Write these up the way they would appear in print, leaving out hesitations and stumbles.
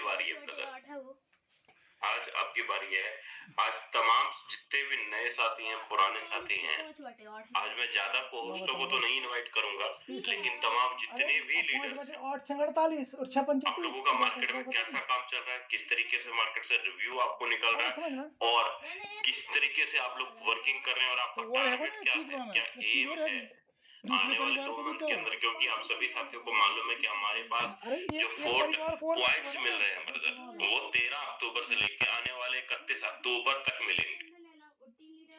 बारी है ब्रदर, आज आपकी बारी है। आज तमाम जितने भी नए साथी हैं, पुराने साथी हैं, आज मैं ज्यादा पोस्टों को तो नहीं इनवाइट करूंगा, लेकिन तमाम जितने भी लीडर 848 और 635 आप लोगों का मार्केट में कैसा काम चल रहा है, किस तरीके से मार्केट से रिव्यू आपको निकल रहा है और किस तरीके से आप लोग वर्किंग कर रहे हैं और आपका टारगेट क्या है, क्या एम है आने वाले 2 मंथ के अंदर, क्योंकि आप सभी साथियों को मालूम है कि हमारे पास जो फोर्ट पॉइंट्स मिल रहे हैं ब्रदर, वो 13 अक्टूबर से लेके आने वाले 31 अक्टूबर तक मिलेंगे।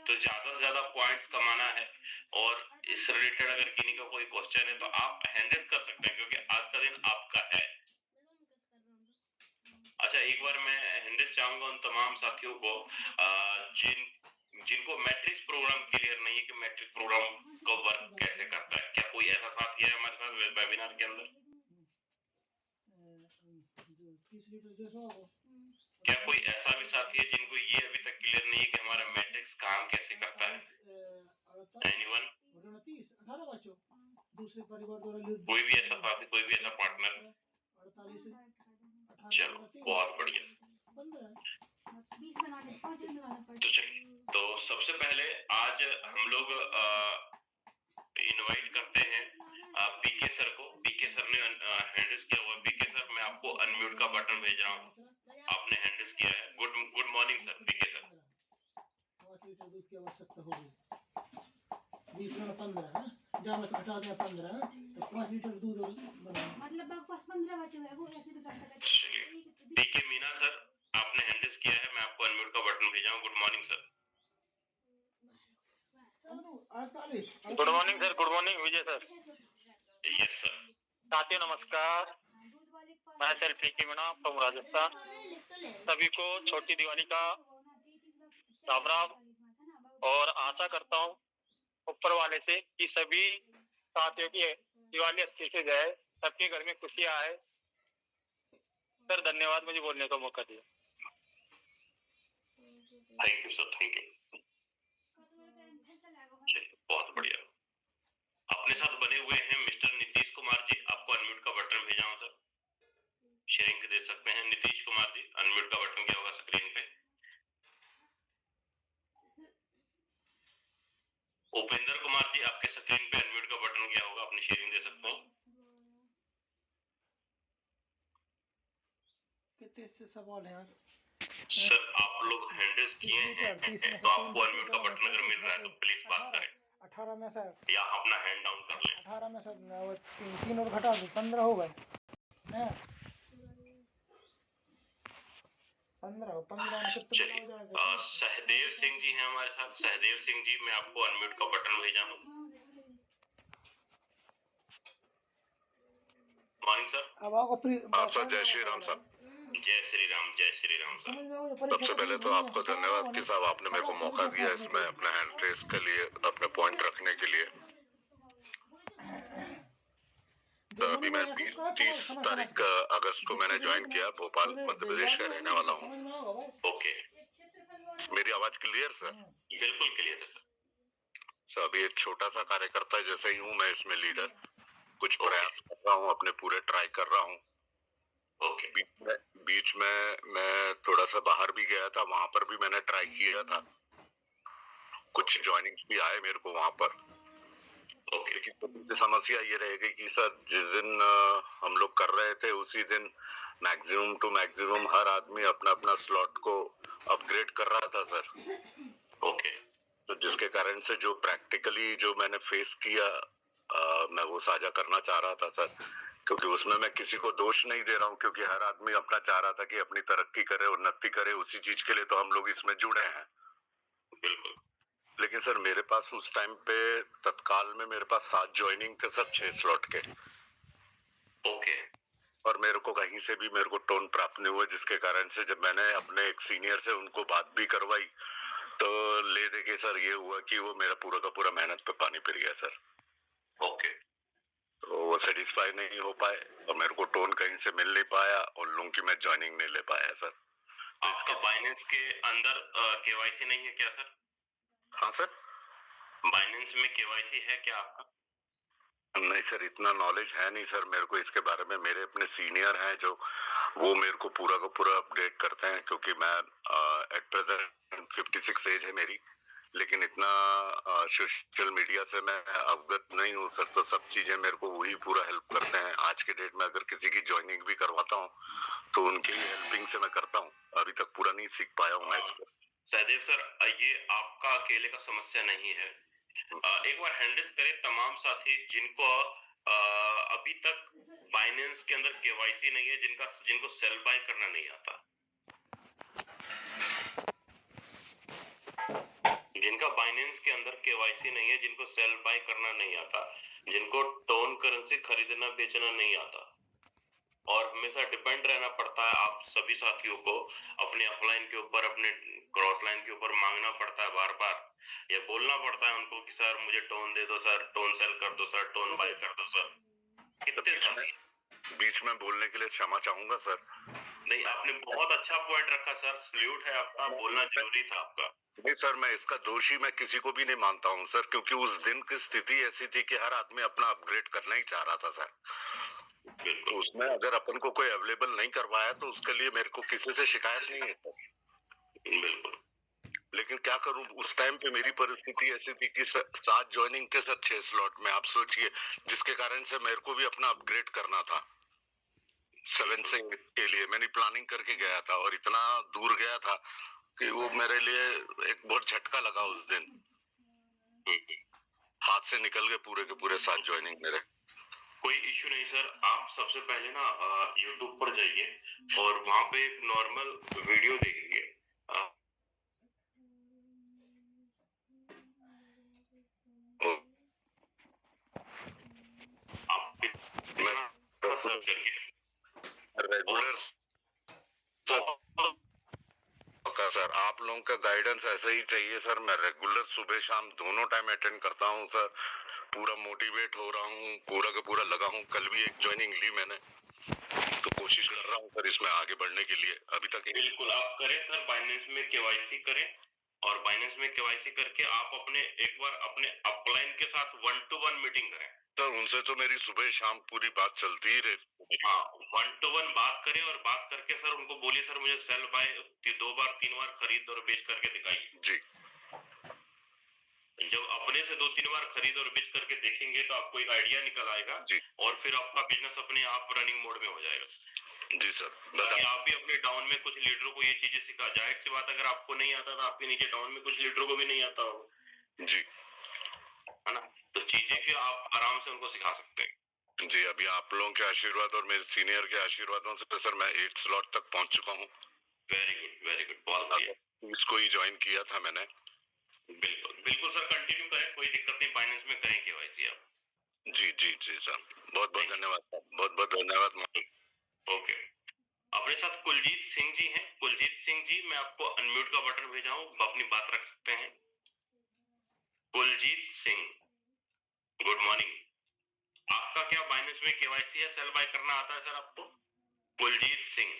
तो ज्यादा से ज्यादा पॉइंट्स कमाना है और इस रिलेटेड अगर किन्हीं का कोई क्वेश्चन है तो आप हैंडल कर सकते हैं, क्योंकि आज का दिन आपका है। अच्छा, एक बार मैं हैंडल चाहूंगा उन तमाम साथियों को जिनको मैट्रिक्स प्रोग्राम क्लियर नहीं है कि मैट्रिक प्रोग्राम का वर्क कैसे करता है। क्या कोई ऐसा साथी है हमारे साथ वेबिनार के अंदर? क्या कोई ऐसा भी साथी है जिनको ये अभी तक क्लियर नहीं है कि हमारा मैट्रिक्स काम कैसे करता है? एनीवन? कोई भी ऐसा साथी, कोई भी ऐसा पार्टनर? चलो, बहुत बढ़िया। तो चलिए, तो सबसे पहले आज हम लोग इनवाइट करते हैं पीके सर को। पीके सर ने हैंडल किया हुआ। पीके सर, मैं आपको अनम्यूट का बटन भेज रहा हूँ, आपने हैंडल किया है। Good morning sir, PK sir. 5 litre दूध की आवश्यकता होगी। 20 में 15 जहाँ में से घटा दें 15 तो 5 लीटर दूध मतलब आपके पास 15 बचे हुए हैं, वो ऐसे भी कर सकते हैं। चलिए, पीके मीना सर, आपने हैंडल किया है, मैं आपको अनम्यूट का बटन भेजा हूँ। Good morning sir. Good morning sir. Good morning Vijay sir. Yes sir. साथियों नमस्कार, मैं sir P K Meena from Rajasthan. सभी को छोटी दिवाली का राम राम और आशा करता हूँ ऊपर वाले से कि सभी साथियों की दिवाली अच्छे से जाए, सबके घर में खुशियां आए। सर धन्यवाद मुझे बोलने का मौका दिया। Thank you sir, thank you. बहुत बढ़िया। अपने साथ बने हुए हैं मिस्टर नीतीश कुमार जी, आपको अनम्यूट का बटन भेजा हूं सर, शेयरिंग दे सकते हैं। नीतीश कुमार जी, अनम्यूट का बटन क्या होगा स्क्रीन पे? उपेंद्र कुमार जी, आपके स्क्रीन पे अनम्यूट का बटन क्या होगा, अपनी शेयरिंग दे सकते हैं। कितने से सवाल हैं सर आप लोग हैंडल किए हैं तो आपको अनम्यूट का बटन अगर मिल रहा है तो प्लीज बात करें, 18 में से या अपना हैंड डाउन कर लें। 18 में से 3 और घटा दो 15 हो गए हैं। 15 में कितने हो जाएगा? सहदेव सिंह जी हैं हमारे साथ। सहदेव सिंह जी, मैं आपको अनम्यूट का बटन भेजा हूँ। Morning sir. अब आपको सर जय श्री राम सर। जय श्री राम, जय श्री राम सर। सबसे पहले तो आपको धन्यवाद कि साहब आपने मेरे को मौका दिया इसमें अपने हैंड रेस के लिए, अपने पॉइंट रखने के लिए। तो अभी मैं 30 तारीख अगस्त को मैंने ज्वाइन किया, भोपाल मध्य प्रदेश का रहने वाला हूँ। ओके, मेरी आवाज क्लियर सर? बिल्कुल क्लियर है सर। अभी एक छोटा सा कार्यकर्ता जैसे ही हूँ मैं इसमें लीडर, कुछ प्रयास कर रहा हूँ, अपने पूरे ट्राई कर रहा हूँ। ओके। बीच में मैं थोड़ा सा बाहर भी गया था, वहां पर भी मैंने ट्राई किया था, कुछ ज्वाइनिंग्स भी आए मेरे को वहां पर। ओके, लेकिन समस्या ये रहेगी कि सर जिस दिन हम लोग कर रहे थे उसी दिन मैक्सिमम टू मैक्सिमम हर आदमी अपना अपना स्लॉट को अपग्रेड कर रहा था सर। ओके, तो जिसके कारण से जो प्रैक्टिकली जो मैंने फेस किया मैं वो साझा करना चाह रहा था सर, क्योंकि उसमें मैं किसी को दोष नहीं दे रहा हूँ, क्योंकि हर आदमी अपना चाह रहा था कि अपनी तरक्की करे, उन्नति करे, उसी चीज के लिए तो हम लोग इसमें जुड़े हैं। बिल्कुल। लेकिन सर मेरे पास उस टाइम पे तत्काल में मेरे पास 7 ज्वाइनिंग थे सर, 6 स्लॉट के। ओके। और मेरे को कहीं से भी मेरे को टोन प्राप्त नहीं हुआ, जिसके कारण से जब मैंने अपने एक सीनियर से उनको बात भी करवाई तो ले दे के सर ये हुआ कि वो मेरा पूरा का पूरा मेहनत पे पानी फिर गया सर। ओके। तो वो सेटिस्फाई नहीं हो पाए और मेरे को टोन कहीं से मिल नहीं पाया और लोगों की मैं ज्वाइनिंग नहीं ले पाया सर। आपका बाइनेंस के अंदर केवाईसी नहीं है क्या सर? हाँ सर। बाइनेंस में केवाईसी है क्या आपका? नहीं सर, इतना नॉलेज है नहीं सर मेरे को इसके बारे में। मेरे अपने सीनियर हैं जो वो मेरे को पूरा का पूरा अपडेट करते हैं, क्योंकि मैं एट प्रेजेंट 56 एज है मेरी, लेकिन इतना सोशल मीडिया से मैं अवगत नहीं हूँ सर, तो सब चीजें मेरे को वही पूरा हेल्प करते हैं। आज के डेट में अगर किसी की ज्वाइनिंग भी करवाता हूँ तो उनकी हेल्पिंग से मैं करता हूँ। अभी तक पूरा नहीं सीख पाया हूँ मैं इसको। सहदेव सर, ये आपका अकेले का समस्या नहीं है। एक बार हैंडल करें तमाम साथी जिनको अभी तक बाइनेंस के अंदर केवाईसी नहीं है, जिनको सेल बाय करना नहीं आता, जिनका बाइनेंस के अंदर केवाईसी नहीं है, जिनको सेल बाय करना नहीं आता, जिनको टोन करेंसी खरीदना बेचना नहीं आता, और हमेशा डिपेंड रहना पड़ता है आप सभी साथियों को अपने अपलाइन के ऊपर, अपने क्रॉस लाइन के ऊपर मांगना पड़ता है बार बार, या बोलना पड़ता है उनको कि सर मुझे टोन दे दो सर, टोन सेल कर दो सर, टोन बाय कर दो सर। कितने साथी बीच में बोलने के लिए क्षमा चाहूंगा सर। नहीं, आपने बहुत अच्छा पॉइंट रखा सर, सल्यूट है आपका, बोलना जरूरी था आपका। नहीं सर, मैं इसका दोषी मैं किसी को भी नहीं मानता हूँ सर, क्योंकि उस दिन की स्थिति ऐसी थी कि हर आदमी अपना अपग्रेड करना ही चाह रहा था सर। तो उसमें अगर अपन को कोई अवेलेबल नहीं करवाया तो उसके लिए मेरे को किसी से शिकायत नहीं है सर। बिल्कुल। लेकिन क्या करूं, उस टाइम पे मेरी परिस्थिति ऐसी थी कि 7 ज्वाइनिंग के साथ 6 स्लॉट में, आप सोचिए, जिसके कारण से मेरे को भी अपना अपग्रेड करना था 7 से 8 के लिए। मैंने प्लानिंग करके गया था और इतना दूर गया था कि वो मेरे लिए एक बहुत झटका लगा उस दिन। हाथ से निकल गए पूरे के पूरे 7 ज्वाइनिंग मेरे। कोई इश्यू नहीं सर, आप सबसे पहले ना YouTube पर जाइए और वहां पे एक नॉर्मल वीडियो देखिए। आप सर्च करिए रेगुलर सर, आप लोगों का गाइडेंस ऐसा ही चाहिए सर। मैं रेगुलर सुबह शाम दोनों टाइम अटेंड करता हूँ सर, पूरा मोटिवेट हो रहा हूँ, पूरा का पूरा लगा हूँ। कल भी एक ज्वाइनिंग ली मैंने, तो कोशिश कर रहा हूँ सर इसमें आगे बढ़ने के लिए। अभी तक बिल्कुल आप करें सर, बाइनेंस में केवाईसी करें, और बाइनेंस में केवाईसी करके आप अपने एक बार अपने अपलाइन के साथ 1-to-1 मीटिंग करें सर। उनसे तो मेरी सुबह शाम पूरी बात चलती ही रहती। हाँ, 1-to-1 बात करें, और बात करके सर उनको बोलिए सर मुझे सेल बाय 2 बार 3 बार खरीद और बेच करके दिखाइए जी। जब अपने से 2-3 बार खरीद और बेच करके देखेंगे तो आपको एक आइडिया निकल आएगा जी। और फिर आपका बिजनेस अपने आप रनिंग मोड में हो जाएगा। जी सर। ताकि आप भी अपने डाउन में कुछ लीडरों को ये चीजें सिखा। जाहिर सी बात, अगर आपको नहीं आता तो आपके नीचे डाउन में कुछ लीडरों को भी नहीं आता होगा जी, है ना, तो चीजें फिर आप आराम से उनको सिखा सकते हैं। जी, अभी आप लोगों के आशीर्वाद और मेरे सीनियर के आशीर्वादों से सर मैं 8 स्लॉट तक पहुंच चुका हूँ। वेरी गुड, बहुत बढ़िया। इसको ही ज्वाइन किया था मैंने। बिल्कुल बिल्कुल सर, कंटिन्यू करें, कोई दिक्कत नहीं, बाइनेंस में करें केवाईसी आप। जी जी जी सर, बहुत बहुत धन्यवाद सर, बहुत बहुत धन्यवाद। ओके, अपने साथ कुलजीत सिंह जी हैं। कुलजीत सिंह जी, मैं आपको अनम्यूट का बटन भेजा हूँ, अपनी बात रख सकते हैं। Kuljeet Singh, good morning. आपका क्या बाइनेंस में केवाईसी है, सेल बाय करना आता है सर आपको? Kuljeet Singh,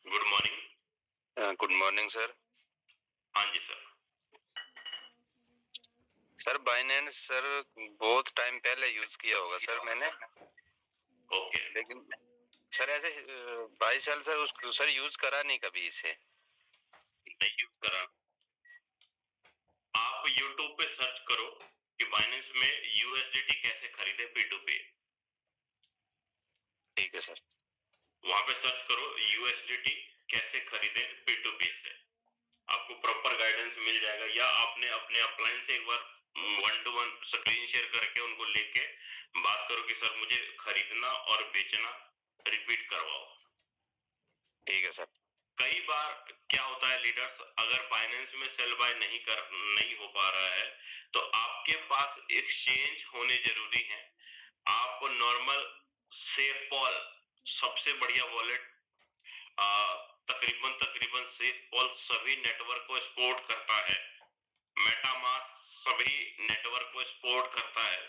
good morning. Good morning sir. हाँ जी सर। सर बाइनेंस सर बहुत टाइम पहले यूज किया होगा सर मैंने। ओके, लेकिन सर ऐसे बाई साल सर उसको सर यूज करा नहीं कभी इसे। नहीं यूज करा। आप YouTube पे सर्च करो कि बाइनेंस में USDT कैसे खरीदे P2P। ठीक है सर। वहां पे सर्च करो USDT कैसे खरीदे P2P से, आपको प्रॉपर गाइडेंस मिल जाएगा। या आपने अपने अपलाइन से एक बार 1-to-1 स्क्रीन शेयर करके उनको लेके बात करो कि सर मुझे खरीदना और बेचना रिपीट करवाओ। ठीक है सर। कई बार क्या होता है लीडर्स, अगर बाइनेंस में सेल बाय नहीं हो पा रहा है तो आपके पास एक्सचेंज होने जरूरी है। आप नॉर्मल सेफपॉल, सबसे बढ़िया वॉलेट, तकरीबन सेफपॉल सभी नेटवर्क को सपोर्ट करता है, मेटामास्क सभी नेटवर्क को सपोर्ट करता है।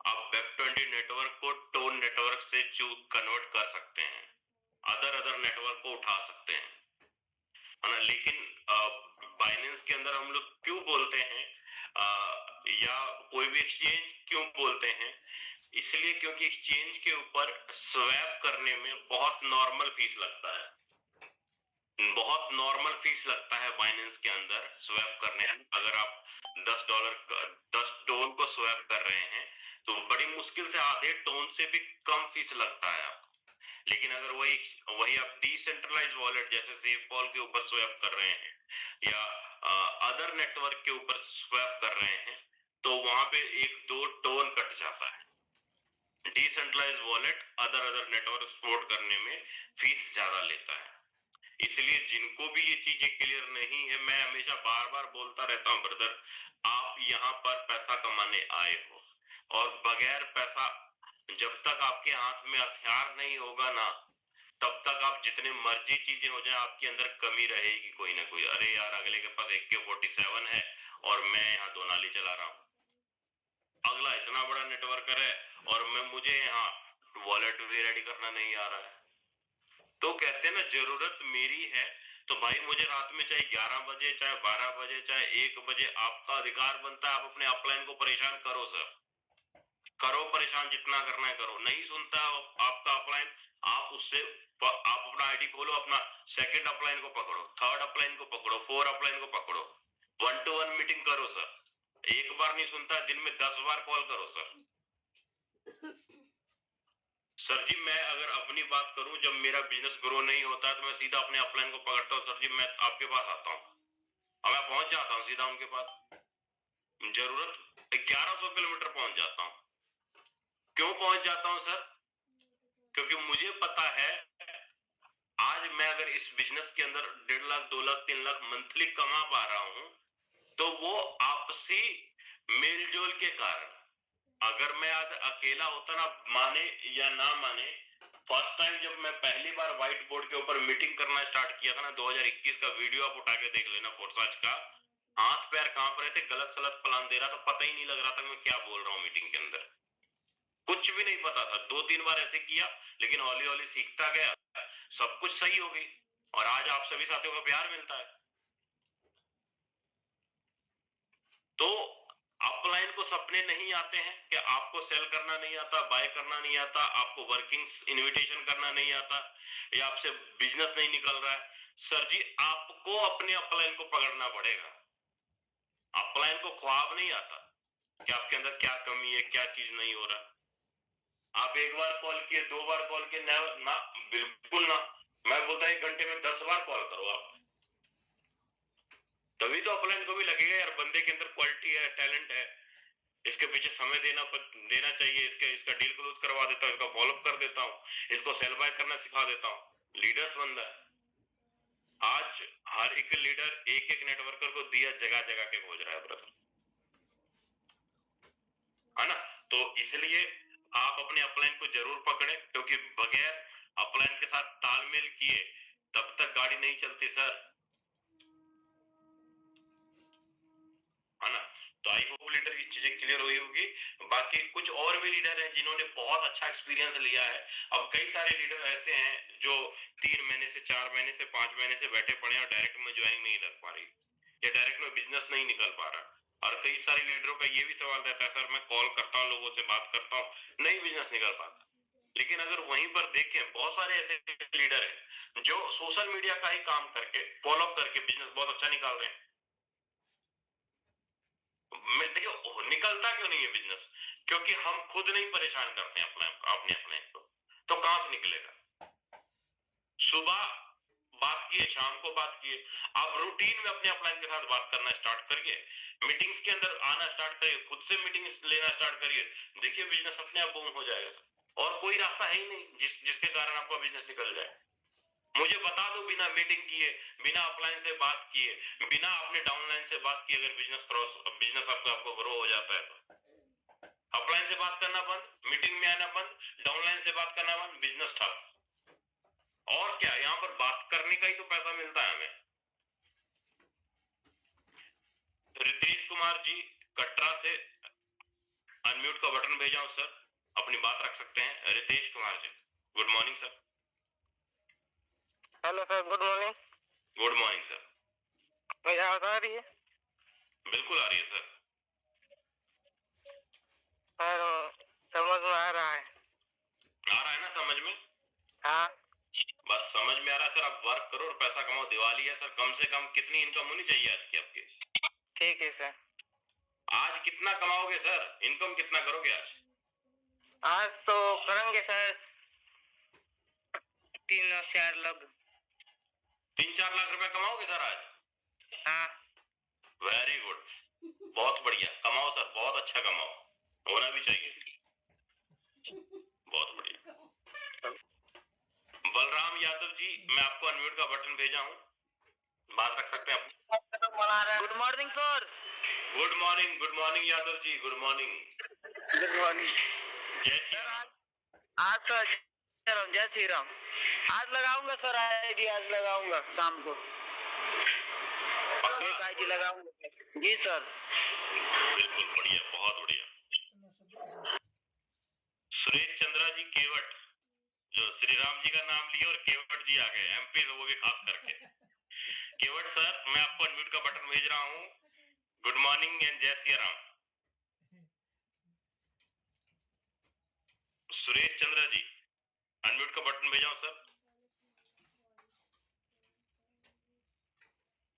आप वेब20 नेटवर्क को टोन नेटवर्क से कन्वर्ट कर सकते हैं, अदर नेटवर्क को उठा सकते हैं, है ना। लेकिन बाइनेंस के अंदर हम लोग क्यों बोलते हैं या कोई भी एक्सचेंज क्यों बोलते हैं, इसलिए क्योंकि एक्सचेंज के ऊपर स्वैप करने में बहुत नॉर्मल फीस लगता है, बहुत नॉर्मल फीस लगता है बाइनेंस के अंदर स्वैप करने में। अगर आप $10 टोन को स्वैप कर रहे हैं तो बड़ी मुश्किल से आधे टोन से भी कम फीस लगता है आपको। लेकिन अगर वही आप डिसेंट्रलाइज वॉलेट जैसे सेफपॉल के ऊपर स्वैप कर रहे हैं या अदर नेटवर्क के ऊपर स्वैप कर रहे हैं तो वहां पे 1-2 टोन कट जाता है। Decentralise wallet other network support करने में फीस ज्यादा लेता है। इसलिए जिनको भी ये चीजें क्लियर नहीं है, मैं हमेशा बार बार बोलता रहता हूँ, ब्रदर आप यहाँ पर पैसा कमाने आए हो और बगैर पैसा, जब तक आपके हाथ में हथियार नहीं होगा ना तब तक आप जितने मर्जी चीजें हो जाए आपके अंदर कमी रहेगी कोई ना कोई। अरे यार अगले के पास AK-47 है और मैं यहाँ 2 नाली चला रहा हूँ, अगला इतना बड़ा नेटवर्कर है और मुझे यहाँ वॉलेट भी रेडी करना नहीं आ रहा है। तो कहते हैं ना जरूरत मेरी है तो भाई मुझे रात में चाहे 11 बजे चाहे 12 बजे चाहे 1 बजे आपका अधिकार बनता है, आप अपने अपलाइन को परेशान करो सर, करो परेशान, जितना करना है करो। नहीं सुनता आपका अपलाइन, आप अपना आईडी खोलो, अपना सेकंड अपलाइन को पकड़ो, थर्ड अपलाइन को पकड़ो, 4 अपलाइन को पकड़ो, 1-to-1 मीटिंग करो सर। एक बार नहीं सुनता, दिन में 10 बार कॉल करो सर जी। मैं अगर अपनी बात करूं, जब मेरा बिजनेस ग्रो नहीं होता है तो मैं सीधा अपने अपलाइन को पकड़ता हूं, सर जी मैं आपके पास आता हूं और मैं पहुंच जाता हूं सीधा उनके पास, जरूरत 1100 किलोमीटर पहुंच जाता हूं। क्यों पहुंच जाता हूं सर? क्योंकि मुझे पता है आज मैं अगर इस बिजनेस के अंदर 1.5 लाख 2 लाख 3 लाख मंथली कमा पा रहा हूं तो वो आपसी मेलजोल के कारण। अगर मैं आज अकेला होता ना, माने या ना माने, फर्स्ट टाइम जब मैं पहली बार व्हाइट बोर्ड के ऊपर मीटिंग करना स्टार्ट किया था ना, 2021 का वीडियो आप उठा के देख लेना फोर्साज का, हाथ पैर कांप रहे थे, गलत सलत प्लान दे रहा था, पता ही नहीं लग रहा था मैं क्या बोल रहा हूँ मीटिंग के अंदर, कुछ भी नहीं पता था। 2-3 बार ऐसे किया लेकिन हौली हौली सीखता गया, सब कुछ सही हो गई और आज आप सभी साथियों का प्यार मिलता है। तो अपलाइन को सपने नहीं आते हैं कि आपको सेल करना नहीं आता, बाय करना नहीं आता, आपको वर्किंग इनविटेशन करना नहीं आता या आपसे बिजनेस नहीं निकल रहा है। सर जी आपको अपने अपलाइन को पकड़ना पड़ेगा। अपलाइन को ख्वाब नहीं आता कि आपके अंदर क्या कमी है, क्या चीज नहीं हो रहा। आप 1 बार कॉल किए, 2 बार कॉल किए ना, बिल्कुल ना। मैं बोलता 1 घंटे में 10 बार कॉल करो आप, तभी तो अपलाइन को भी लगेगा यार बंदे के अंदर क्वालिटी है, टैलेंट है, इसके पीछे समय देना चाहिए, इसका डील क्लोज करवा देता हूँ, इसका फॉलोअप कर देता हूँ, इसको सेल बाय करना सिखा देता हूँ। लीडर्स बंदा है। आज हर एक लीडर एक नेटवर्कर को दिया जगह जगह के खोज रहा है ब्रदर, है ना। तो इसलिए आप अपने अपलाइन को जरूर पकड़े, क्योंकि बगैर अपलाइन के साथ तालमेल किए तब तक गाड़ी नहीं चलती सर, है ना। तो आई होप लीडर की चीजें क्लियर हुई होगी। बाकी कुछ और भी लीडर हैं जिन्होंने बहुत अच्छा एक्सपीरियंस लिया है। अब कई सारे लीडर ऐसे हैं जो 3 महीने से 4 महीने से 5 महीने से बैठे पड़े हैं और डायरेक्ट में ज्वाइनिंग नहीं लग पा रही या डायरेक्ट में बिजनेस नहीं निकल पा रहा। और कई सारे लीडरों का ये भी सवाल रहता है, सर मैं कॉल करता हूँ, लोगों से बात करता हूँ, नहीं बिजनेस निकल पाता। लेकिन अगर वहीं पर देखें, बहुत सारे ऐसे लीडर हैं जो सोशल मीडिया का ही काम करके फॉलोअप करके बिजनेस बहुत अच्छा निकाल रहे हैं। देखियो निकलता क्यों नहीं है बिजनेस? क्योंकि हम खुद नहीं परेशान करते हैं अपने को, तो कहां से निकलेगा? सुबह बात किए, शाम को बात किए, आप रूटीन में अपने अपलाइन के साथ बात करना स्टार्ट करिए, मीटिंग्स के अंदर आना स्टार्ट करिए, खुद से मीटिंग लेना स्टार्ट करिए, देखिए बिजनेस अपने आप बूम हो जाएगा। और कोई रास्ता है ही नहीं जिसके कारण आपका बिजनेस निकल जाए। मुझे बता दो बिना मीटिंग किए, बिना अपलाइन से बात किए, बिना अपने डाउनलाइन से बात किए, अगर बिजनेस आपको ग्रो हो जाता है तो अपलाइन से बात करना बंद, मीटिंग में आना बंद, डाउनलाइन से बात करना बंद, बिजनेस ठप। और क्या, यहाँ पर बात करने का ही तो पैसा मिलता है हमें। रितेश कुमार जी कटरा से अनम्यूट का बटन भेजा हूं सर, अपनी बात रख सकते हैं। Ritesh Kumar ji, good morning sir. Hello sir, good morning. Good morning sir. मेरी आवाज आ रही है? बिल्कुल आ रही है सर। सर समझ में आ रहा है ना समझ में? हाँ बस समझ में आ रहा है सर। आप वर्क करो और पैसा कमाओ। दिवाली है सर, कम से कम कितनी इनकम होनी चाहिए आज की आपकी? ठीक है सर। आज कितना कमाओगे सर? इनकम कितना करोगे आज? आज तो करेंगे सर 3-4 लाख। 3-4 लाख रुपए कमाओगे सर आज? हाँ वेरी गुड, बहुत बढ़िया। कमाओ सर, बहुत अच्छा कमाओ, होना भी चाहिए। बहुत बढ़िया। बलराम यादव जी, मैं आपको अनम्यूट का बटन भेजा हूँ, बात रख सकते हैं आप। Good morning sir. Good morning Yadav ji, good morning. Good morning. जय श्री राम। आज तो जय श्री राम। आज लगाऊंगा सर आईडी, आज लगाऊंगा शाम को एक आईडी लगाऊंगा। जी सर। बिल्कुल बढ़िया, बहुत बढ़िया। सुरेश चंद्रा जी केवट, जो श्री राम जी का नाम लिए और केवट जी आ गए, एमपी से, वो भी खास करके। केवट सर, मैं आपको अनम्यूट का बटन भेज रहा हूँ। गुड मॉर्निंग एंड जय श्री राम। सुरेश चंद्रा जी, अनम्यूट का बटन भेजा हूँ sir.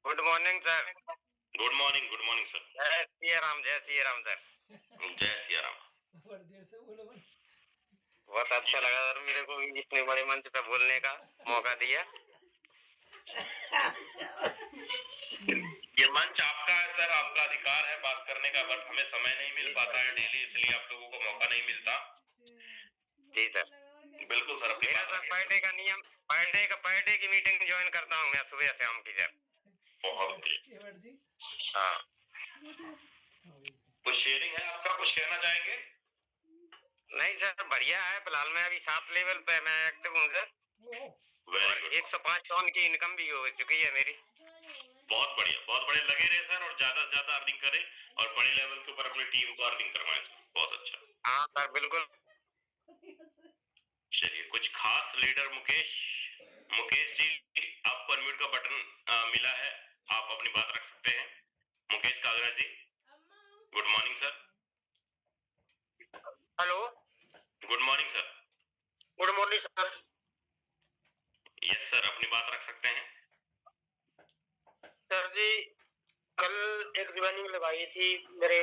Good morning sir. Good morning sir. जय श्री राम सर। जय श्री राम। बहुत अच्छा लगा सर मेरे को इतने बड़े मंच पे बोलने का मौका दिया। ये मंच आपका है सर, आपका अधिकार है बात करने का, बट हमें समय नहीं मिल पाता है डेली, इसलिए आप लोगों को मौका नहीं मिलता। जी सर। बिल्कुल सर। मेरा सर पर डे की मीटिंग ज्वाइन करता हूँ मैं सुबह शाम की सर। बहुत बढ़िया। हाँ। कुछ शेयरिंग है आपका, कुछ कहना चाहेंगे? नहीं सर, बढ़िया है। फिलहाल मैं अभी 7 लेवल पे मैं एक्टिव हूँ सर। Very good. 105 टन की इनकम भी हो चुकी है मेरी। बहुत बढ़िया लगे रहे सर, और ज्यादा से ज्यादा अर्निंग करें और बड़े लेवल के ऊपर अपनी टीम को अर्निंग करवाएं सर। बहुत अच्छा। हाँ सर बिल्कुल। चलिए, कुछ खास लीडर मुकेश जी, आपको अनम्यूट का बटन मिला है, आप अपनी बात रख सकते हैं। Mukesh Kagra ji, good morning sir. Hello, good morning sir. Good morning sir. Yes sir, अपनी बात रख सकते हैं। सर जी, कल एक ज्वाइनिंग लगाई थी मेरे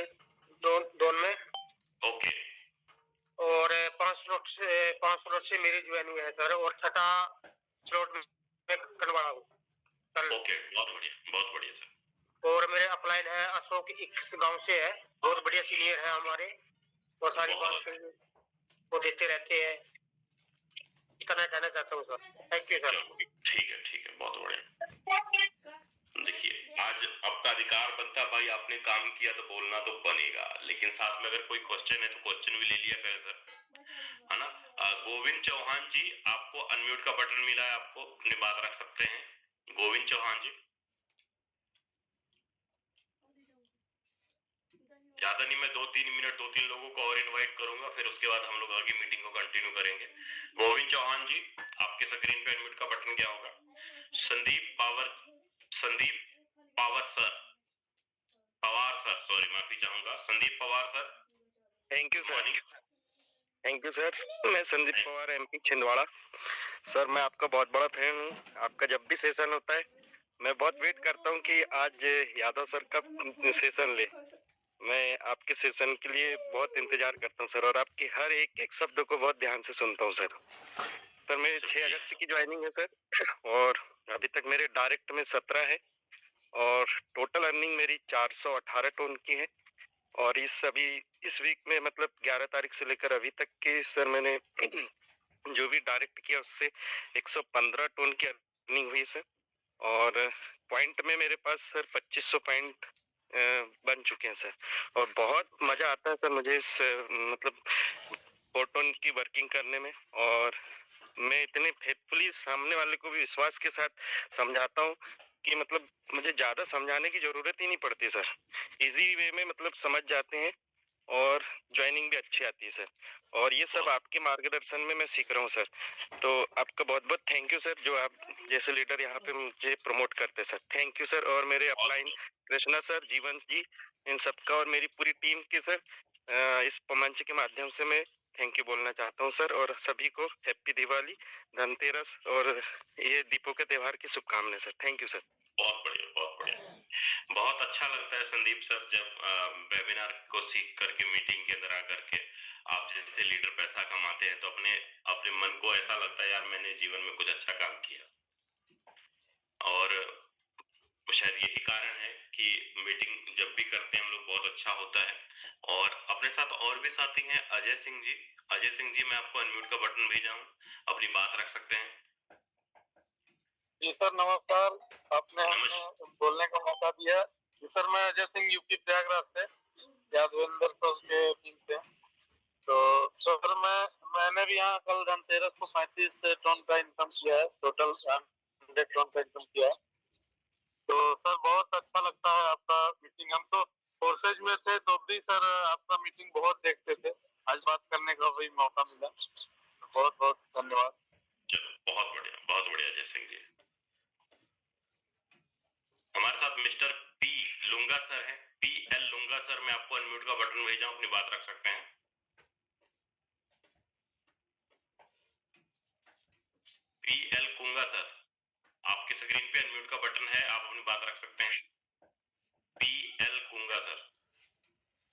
दोन में। ओके। और 5 स्लॉट से मेरी ज्वाइनिंग है सर, और 6ठा स्लॉट में करवा हूँ कल। ओके, बहुत बढ़िया सर। और मेरे अपलाइन है अशोक 21 गांव से है, बहुत बढ़िया सीनियर है हमारे, और सारी बात वो देते रहते हैं। इतना कहना चाहता हूँ सर। Thank you sir. ठीक है, बहुत बढ़िया। देखिए, आज आपका अधिकार बनता भाई, आपने काम किया तो बोलना तो बनेगा, लेकिन साथ में अगर कोई क्वेश्चन है तो क्वेश्चन भी ले लिया करें सर, है ना? गोविंद चौहान जी, आपको अनम्यूट का बटन मिला है, आपको अपनी बात रख सकते हैं। गोविंद चौहान जी, ज्यादा नहीं, मैं 2-3 मिनट 2-3 लोगों को और इनवाइट करूंगा, फिर उसके बाद हम लोग आगे मीटिंग को कंटिन्यू करेंगे। गोविंद चौहान जी, आपके स्क्रीन पे अनम्यूट का बटन क्या होगा? संदीप पवार सर, सॉरी माफी चाहूंगा, Sandeep Pawar sir. Thank you sir. Thank you sir. मैं संदीप पवार, एमपी छिंदवाड़ा। सर मैं आपका बहुत बड़ा फैन हूँ। आपका जब भी सेशन होता है मैं बहुत वेट करता हूँ कि आज यादव सर का सेशन ले। मैं आपके सेशन के लिए बहुत इंतजार करता हूँ सर, और आपके हर एक शब्द को बहुत ध्यान से सुनता हूँ सर। सर मेरे 6 अगस्त की ज्वाइनिंग है सर, और अभी तक मेरे डायरेक्ट में 17 है, और टोटल अर्निंग मेरी 418 टन की है। और इस वीक में मतलब 11 तारीख से लेकर अभी तक के सर मैंने जो भी डायरेक्ट किया उससे 115 टन की अर्निंग हुई सर। और पॉइंट में मेरे पास सर 2500 पॉइंट बन चुके हैं सर। और बहुत मजा आता है सर मुझे इस मतलब 4 टन की वर्किंग करने में। और मैं इतने फेथफुली सामने वाले को भी विश्वास के साथ समझाता हूँ कि मतलब मुझे ज्यादा समझाने की जरूरत ही नहीं पड़ती सर। इजी वे में मतलब समझ जाते हैं, और ज्वाइनिंग भी अच्छी आती है सर। और ये सब आपके मार्गदर्शन में मैं सीख रहा हूँ सर। तो आपका बहुत बहुत थैंक यू सर, जो आप जैसे लीडर यहाँ पे मुझे प्रमोट करते सर। Thank you sir. और मेरे अपलाइन कृष्णा सर, जीवन जी, इन सबका और मेरी पूरी टीम की सर इस मंच के माध्यम से मैं थैंक यू बोलना चाहता हूँ सर, और सभी को हैप्पी दिवाली, धनतेरस और ये दीपों के त्योहार की शुभकामनाएं सर। Thank you sir. बहुत बढ़िया, बहुत बढ़िया। बहुत अच्छा लगता है संदीप सर जब वेबिनार को सीख करके मीटिंग के अंदर आकर के आप जैसे लीडर पैसा कमाते हैं तो अपने अपने मन को ऐसा लगता है यार मैंने जीवन में कुछ अच्छा काम किया। और शायद यही कारण है कि मीटिंग जब भी करते हैं हम लोग बहुत अच्छा होता है। और अपने साथ और भी साथी हैं अजय सिंह जी। अजय सिंह जी, मैं आपको अनम्यूट का बटन भेजा हूँ, अपनी बात रख सकते हैं। जी सर नमस्कार, आपने हमें बोलने का मौका दिया। जी सर, मैं अजय सिंह यूपी प्रयागराज से, यादवेंद्र सर के टीम से। तो सर मैंने भी यहाँ कल धनतेरस को 35 टन का इनकम किया है, टोटल 100 टन का इनकम किया है। तो सर बहुत अच्छा लगता है आपका मीटिंग। हम तो फोर्सेज में थे तो भी सर आपका मीटिंग बहुत देखते थे, आज बात करने का भी मौका मिला। बहुत बहुत धन्यवाद। बहुत बढ़िया अजय सिंह जी। हमारे साथ मिस्टर पी लुंगा सर है, PL लुंगा सर, मैं आपको अनम्यूट का बटन भेजा हूं, अपनी बात रख सकते हैं। PL कुंगा सर, आपकी स्क्रीन पे अनम्यूट का बटन है, आप अपनी बात रख सकते हैं। PL Kunga sir.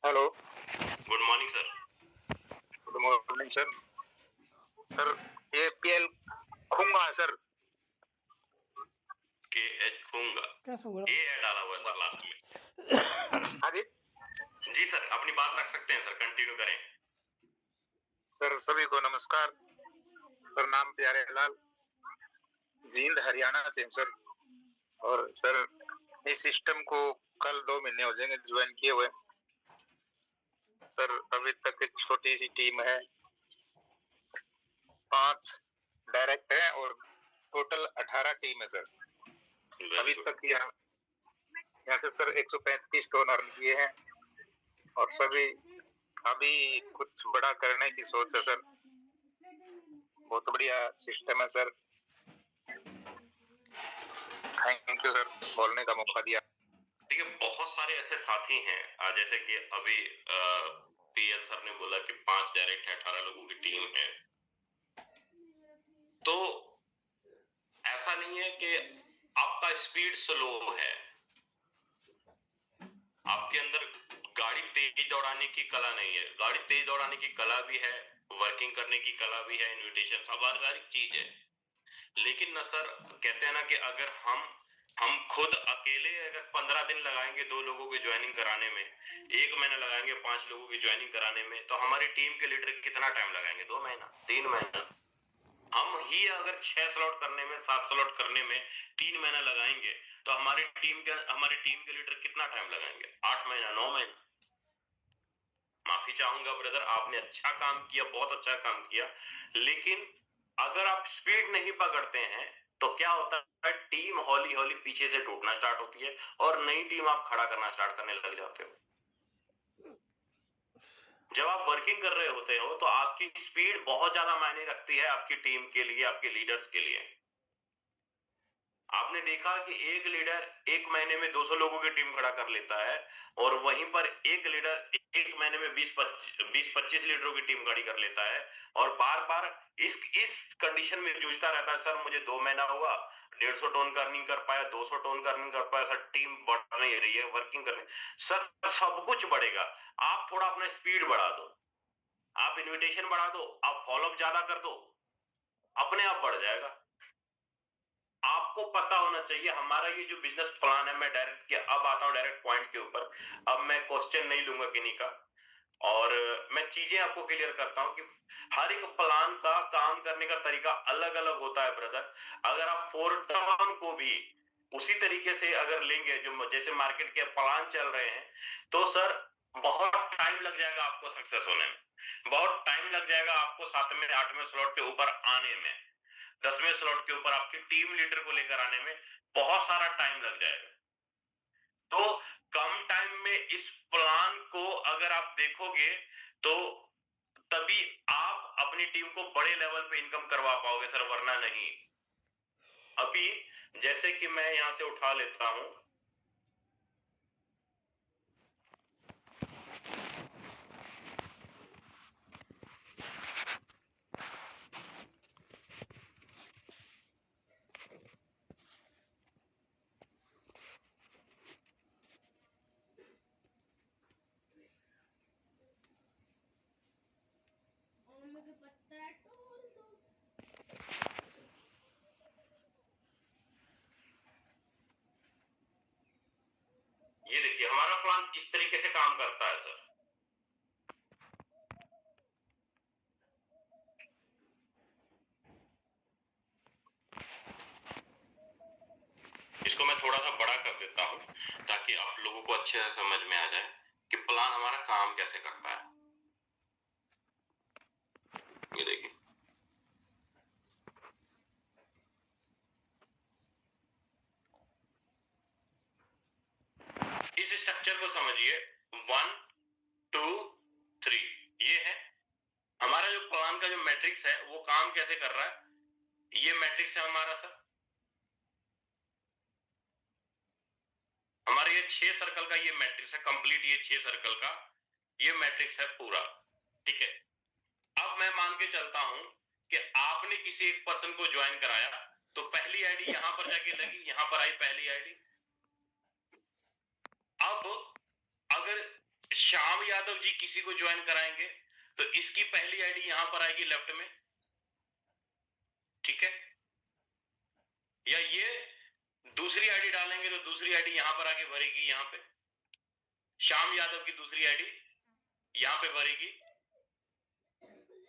Hello, good morning sir. Good morning sir. Sir ये PL खुंगा है सर। KH खुंगा, ये डाला हुआ है सर लास्ट में। हाँ जी जी सर, अपनी बात रख सकते हैं सर, कंटिन्यू करें। सर, सभी को नमस्कार। सर नाम प्यारे लाल, जींद हरियाणा से सर। और सर इस सिस्टम को कल 2 महीने हो जाएंगे ज्वाइन किए हुए। सर अभी तक एक छोटी सी टीम है, 5 डायरेक्ट है और टोटल 18 टीम है सर। अभी तक यहाँ से सर 135 टन अर्न किए हैं और सभी अभी कुछ बड़ा करने की सोच है सर। बहुत बढ़िया सिस्टम है सर। थैंक यू सर, बोलने का मौका दिया। देखिए बहुत सारे ऐसे साथी हैं, जैसे कि अभी PL सर ने बोला कि 5 डायरेक्ट है, 18 लोगों की टीम है। तो ऐसा नहीं है कि आपका स्पीड स्लो है, आपके अंदर गाड़ी तेज दौड़ाने की कला नहीं है। गाड़ी तेज दौड़ाने की कला भी है, वर्किंग करने की कला भी है, इन्विटेशन सब हर चीज है। लेकिन ना सर, कहते हैं ना कि अगर हम खुद अकेले अगर 15 दिन लगाएंगे 2 लोगों की ज्वाइनिंग कराने में, 1 महीना लगाएंगे 5 लोगों की ज्वाइनिंग कराने में, तो हमारी टीम के लीडर कितना टाइम लगाएंगे? 2 महीना, 3 महीना। हम ही अगर 6 स्लॉट करने में, 7 स्लॉट करने में 3 महीना लगाएंगे तो हमारी टीम के लीडर कितना टाइम लगाएंगे? 8 महीना, 9 महीना। माफी चाहूंगा ब्रदर, आपने अच्छा काम किया, बहुत अच्छा काम किया, लेकिन अगर आप स्पीड नहीं पकड़ते हैं तो क्या होता है, टीम हौली हौली पीछे से टूटना स्टार्ट होती है और नई टीम आप खड़ा करना स्टार्ट करने लग जाते हो। जब आप वर्किंग कर रहे होते हो तो आपकी स्पीड बहुत ज्यादा मायने रखती है आपकी टीम के लिए, आपके लीडर्स के लिए। आपने देखा कि एक लीडर 1 महीने में 200 लोगों की टीम खड़ा कर लेता है और वहीं पर एक लीडर 1 महीने में 20-25 लीडरों की टीम खड़ी कर लेता है और बार बार इस कंडीशन में जूझता रहता है। सर मुझे 2 महीना हुआ, 150 टन का नहीं कर पाया, 200 टन का नहीं कर पाया सर, टीम बढ़ नहीं रही है, वर्किंग करने। सर सब कुछ बढ़ेगा, आप थोड़ा अपना स्पीड बढ़ा दो, आप इन्विटेशन बढ़ा दो, आप फॉलोअप ज्यादा कर दो, अपने आप बढ़ जाएगा। आपको पता होना चाहिए हमारा ये जो बिजनेस प्लान है, मैं डायरेक्ट किया, अब आता हूं डायरेक्ट पॉइंट के ऊपर। अब मैं क्वेश्चन नहीं लूंगा किन्हीं का और मैं चीजें आपको क्लियर करता हूं कि हर एक प्लान का काम करने का तरीका अलग अलग होता है ब्रदर। अगर आप 4 टर्न को भी उसी तरीके से अगर लेंगे जो जैसे मार्केट के प्लान चल रहे हैं तो सर बहुत टाइम लग जाएगा आपको सक्सेस होने में, बहुत टाइम लग जाएगा आपको 7वें 8वें स्लॉट के ऊपर आने में, 10वें स्लॉट के ऊपर आपके टीम लीडर को लेकर आने में बहुत सारा टाइम लग जाएगा। तो कम टाइम में इस प्लान को अगर आप देखोगे तो तभी आप अपनी टीम को बड़े लेवल पे इनकम करवा पाओगे सर, वरना नहीं। अभी जैसे कि मैं यहां से उठा लेता हूं, अच्छे से समझ में आ जाए कि प्लान हमारा काम कैसे करता है। ये देखिए, इस स्ट्रक्चर को समझिए, 1 2 3, ये है हमारा जो प्लान का जो मैट्रिक्स है वो काम कैसे कर रहा है। ये मैट्रिक्स है हमारा सर, हमारे ये 6 सर्कल का ये मैट्रिक्स है कंप्लीट, ये 6 सर्कल का ये मैट्रिक्स है पूरा, ठीक है। अब मैं मान के चलता हूं कि आपने किसी एक पर्सन को ज्वाइन कराया, तो पहली आईडी यहां पर जाके लगी, यहां पर आई पहली आईडी। अब अगर श्याम यादव जी किसी को ज्वाइन कराएंगे तो इसकी पहली आईडी यहां पर आएगी लेफ्ट में, ठीक है। या ये दूसरी आईडी डालेंगे तो दूसरी आईडी यहां पर आके भरेगी, यहां पे श्याम यादव की दूसरी आईडी यहां पे भरेगी।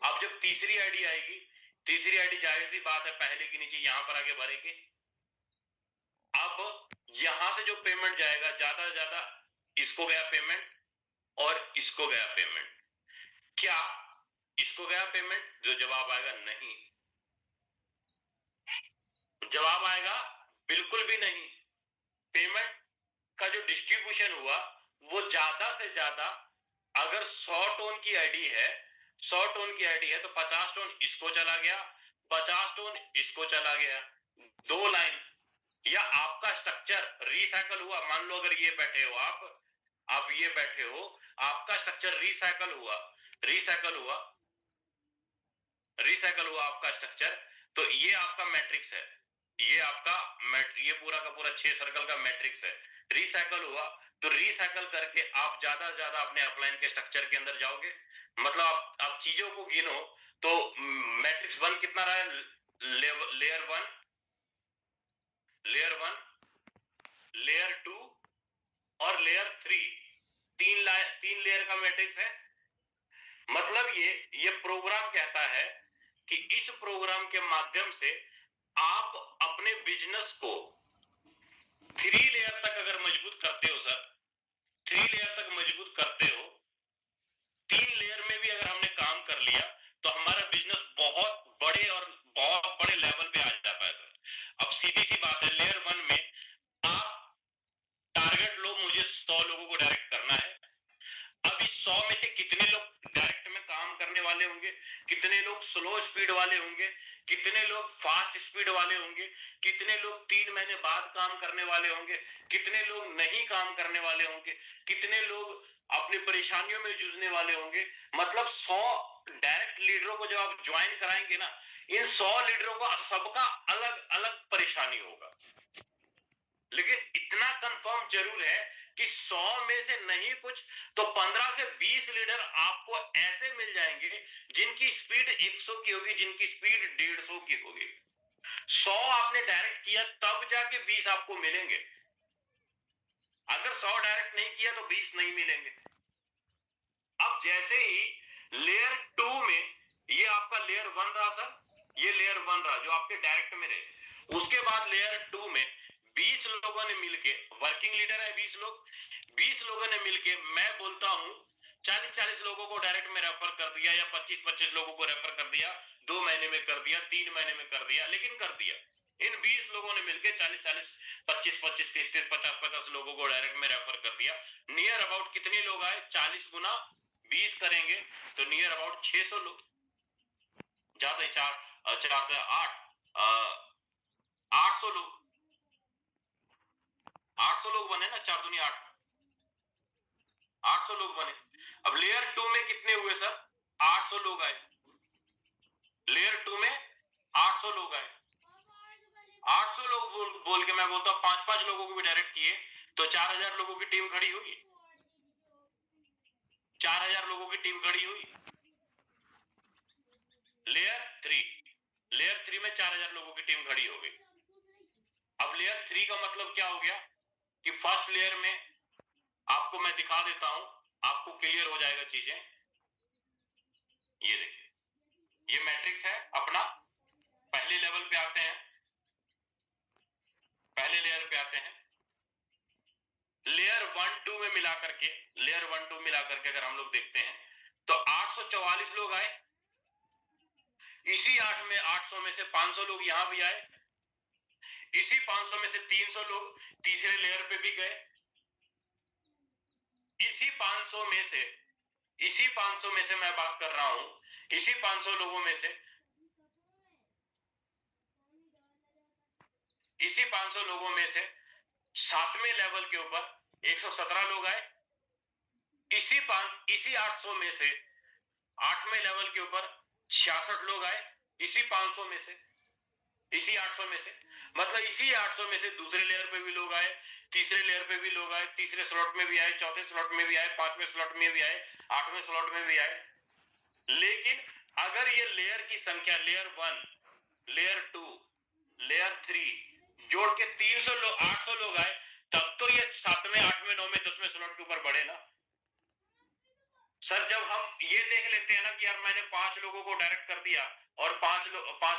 अब जब तीसरी आईडी आएगी, तीसरी आईडी जाहिर सी बात है पहले के नीचे यहां पर आके भरेगी। अब यहां से जो पेमेंट जाएगा ज्यादा से ज्यादा इसको गया पेमेंट और इसको गया पेमेंट। क्या इसको गया पेमेंट? जो जवाब आएगा नहीं, जवाब आएगा बिल्कुल भी नहीं। पेमेंट का जो डिस्ट्रीब्यूशन हुआ वो ज्यादा से ज्यादा, अगर 100 टोन की आईडी है, 100 टोन की आईडी है तो 50 टोन इसको चला गया, 50 टोन इसको चला गया, 2 लाइन। या आपका स्ट्रक्चर रिसाइकल हुआ, मान लो अगर ये बैठे हो आप ये बैठे हो, आपका स्ट्रक्चर रिसाइकल हुआ, रिसाइकल हुआ आपका स्ट्रक्चर, तो ये आपका मैट्रिक्स है, ये आपका ये पूरा का पूरा 6 सर्कल का मैट्रिक्स है। रिसाइकल हुआ तो रिसाइकल करके आप ज्यादा से ज्यादा अपने अपलाइन के स्ट्रक्चर के अंदर जाओगे। मतलब आप चीजों को गिनो तो मैट्रिक्स 1 कितना रहा है, लेयर 1, लेयर 2 और लेयर 3, तीन लेयर का मैट्रिक्स है। मतलब ये प्रोग्राम कहता है कि इस प्रोग्राम के माध्यम से आप अपने बिजनेस को 3 लेयर तक अगर मजबूत करते हो सर, 3 लेयर तक मजबूत करते हो, 3 लेयर में भी अगर हमने काम कर लिया तो हमारा बिजनेस बहुत बड़े और बहुत बड़े लेवल पे आ जाता है सर। अब सीधी सी बात है, लेयर 1 में आप टारगेट लो, मुझे 100 लोगों को डायरेक्ट करना है। अब इस 100 में से कितने लोग डायरेक्ट में काम करने वाले होंगे, कितने लोग स्लो स्पीड वाले होंगे, कितने लोग फास्ट स्पीड वाले होंगे, कितने लोग 3 महीने बाद काम करने वाले होंगे, कितने लोग नहीं काम करने वाले होंगे, कितने लोग अपनी परेशानियों में जूझने वाले होंगे। मतलब 100 डायरेक्ट लीडरों को जब आप ज्वाइन कराएंगे ना, इन 100 लीडरों को सबका अलग अलग परेशानी होगा, लेकिन इतना कंफर्म जरूर है कि 100 में से नहीं कुछ तो 15 से 20 लीडर आपको ऐसे मिल जाएंगे जिनकी स्पीड 100 की होगी, जिनकी स्पीड 150 की होगी। 100 आपने डायरेक्ट किया तब जाके 20 आपको मिलेंगे, अगर 100 डायरेक्ट नहीं किया तो 20 नहीं मिलेंगे। अब जैसे ही लेयर 2 में, ये आपका लेयर 1 रहा सर, ये लेयर 1 रहा जो आपके डायरेक्ट में रहे। उसके बाद लेयर 2 में 20 लोगों ने मिलके, वर्किंग लीडर है 20 लोग, 20 लोगों ने मिलके, मैं बोलता हूं 40-40 लोगों को डायरेक्ट में रेफर कर दिया, या 25-25 लोगों को रेफर कर दिया, 2 महीने में कर दिया, 3 महीने में कर दिया, लेकिन कर दिया। इन 20 लोगों ने मिलके 40-40, 25-25, 30-30, 50-50 लोगों को डायरेक्ट में रेफर कर दिया। नियर अबाउट कितने लोग आए? 40 गुना 20 करेंगे तो नियर अबाउट 600 लोग, ज्यादा 800 लोग, 800 लोग बने ना, 4 दूनी 8, 800 लोग बने। अब लेयर 2 में कितने हुए सर? 800 लोग आए, लेयर 2 में 800 लोग आए। 800 लोग बोल के मैं बोलता हूं 5-5 लोगों को भी डायरेक्ट किए तो 4000 लोगों की टीम खड़ी हुई, 4000 लोगों की टीम खड़ी हुई। लेयर 3 में 4000 लोगों की टीम खड़ी हो गई। अब लेयर 3 का मतलब क्या हो गया कि फर्स्ट लेयर में आपको मैं दिखा देता हूं, आपको क्लियर हो जाएगा चीजें। ये देखिए, ये मैट्रिक्स है अपना। पहले लेवल पे आते हैं, पहले लेयर पे आते हैं। लेयर 1-2 में करके लेयर 1 2 मिला करके अगर हम लोग देखते हैं तो 844 लोग आए। इसी 800 में से 500 लोग यहां भी आए। इसी 500 में से 300 लोग तीसरे लेयर पे भी गए। इसी 500 में से मैं बात कर रहा हूं, इसी 500 लोगों में से, इसी 500 लोगों में से 7वें लेवल के ऊपर 117 लोग आए। इसी 800 में से 8वें लेवल के ऊपर 66 लोग आए। इसी 500 में से, इसी 800 में से, मतलब इसी 800 में से दूसरे लेयर पे भी लोग आए, तीसरे लेयर पे भी लोग आए, तीसरे स्लॉट में भी आए, चौथे स्लॉट में भी आए, 5वें स्लॉट में भी आए, 8वें स्लॉट में भी आए। लेकिन अगर ये लेयर की संख्या लेयर 1, लेयर 2, लेयर 3 जोड़ के 300 लोग, 800 लोग आए, तब तो ये 7वें, 8वें, 9वें, 10वें स्लॉट के ऊपर बढ़े ना सर। जब हम ये देख लेते हैं ना कि यार मैंने 5 लोगों को डायरेक्ट कर दिया और 5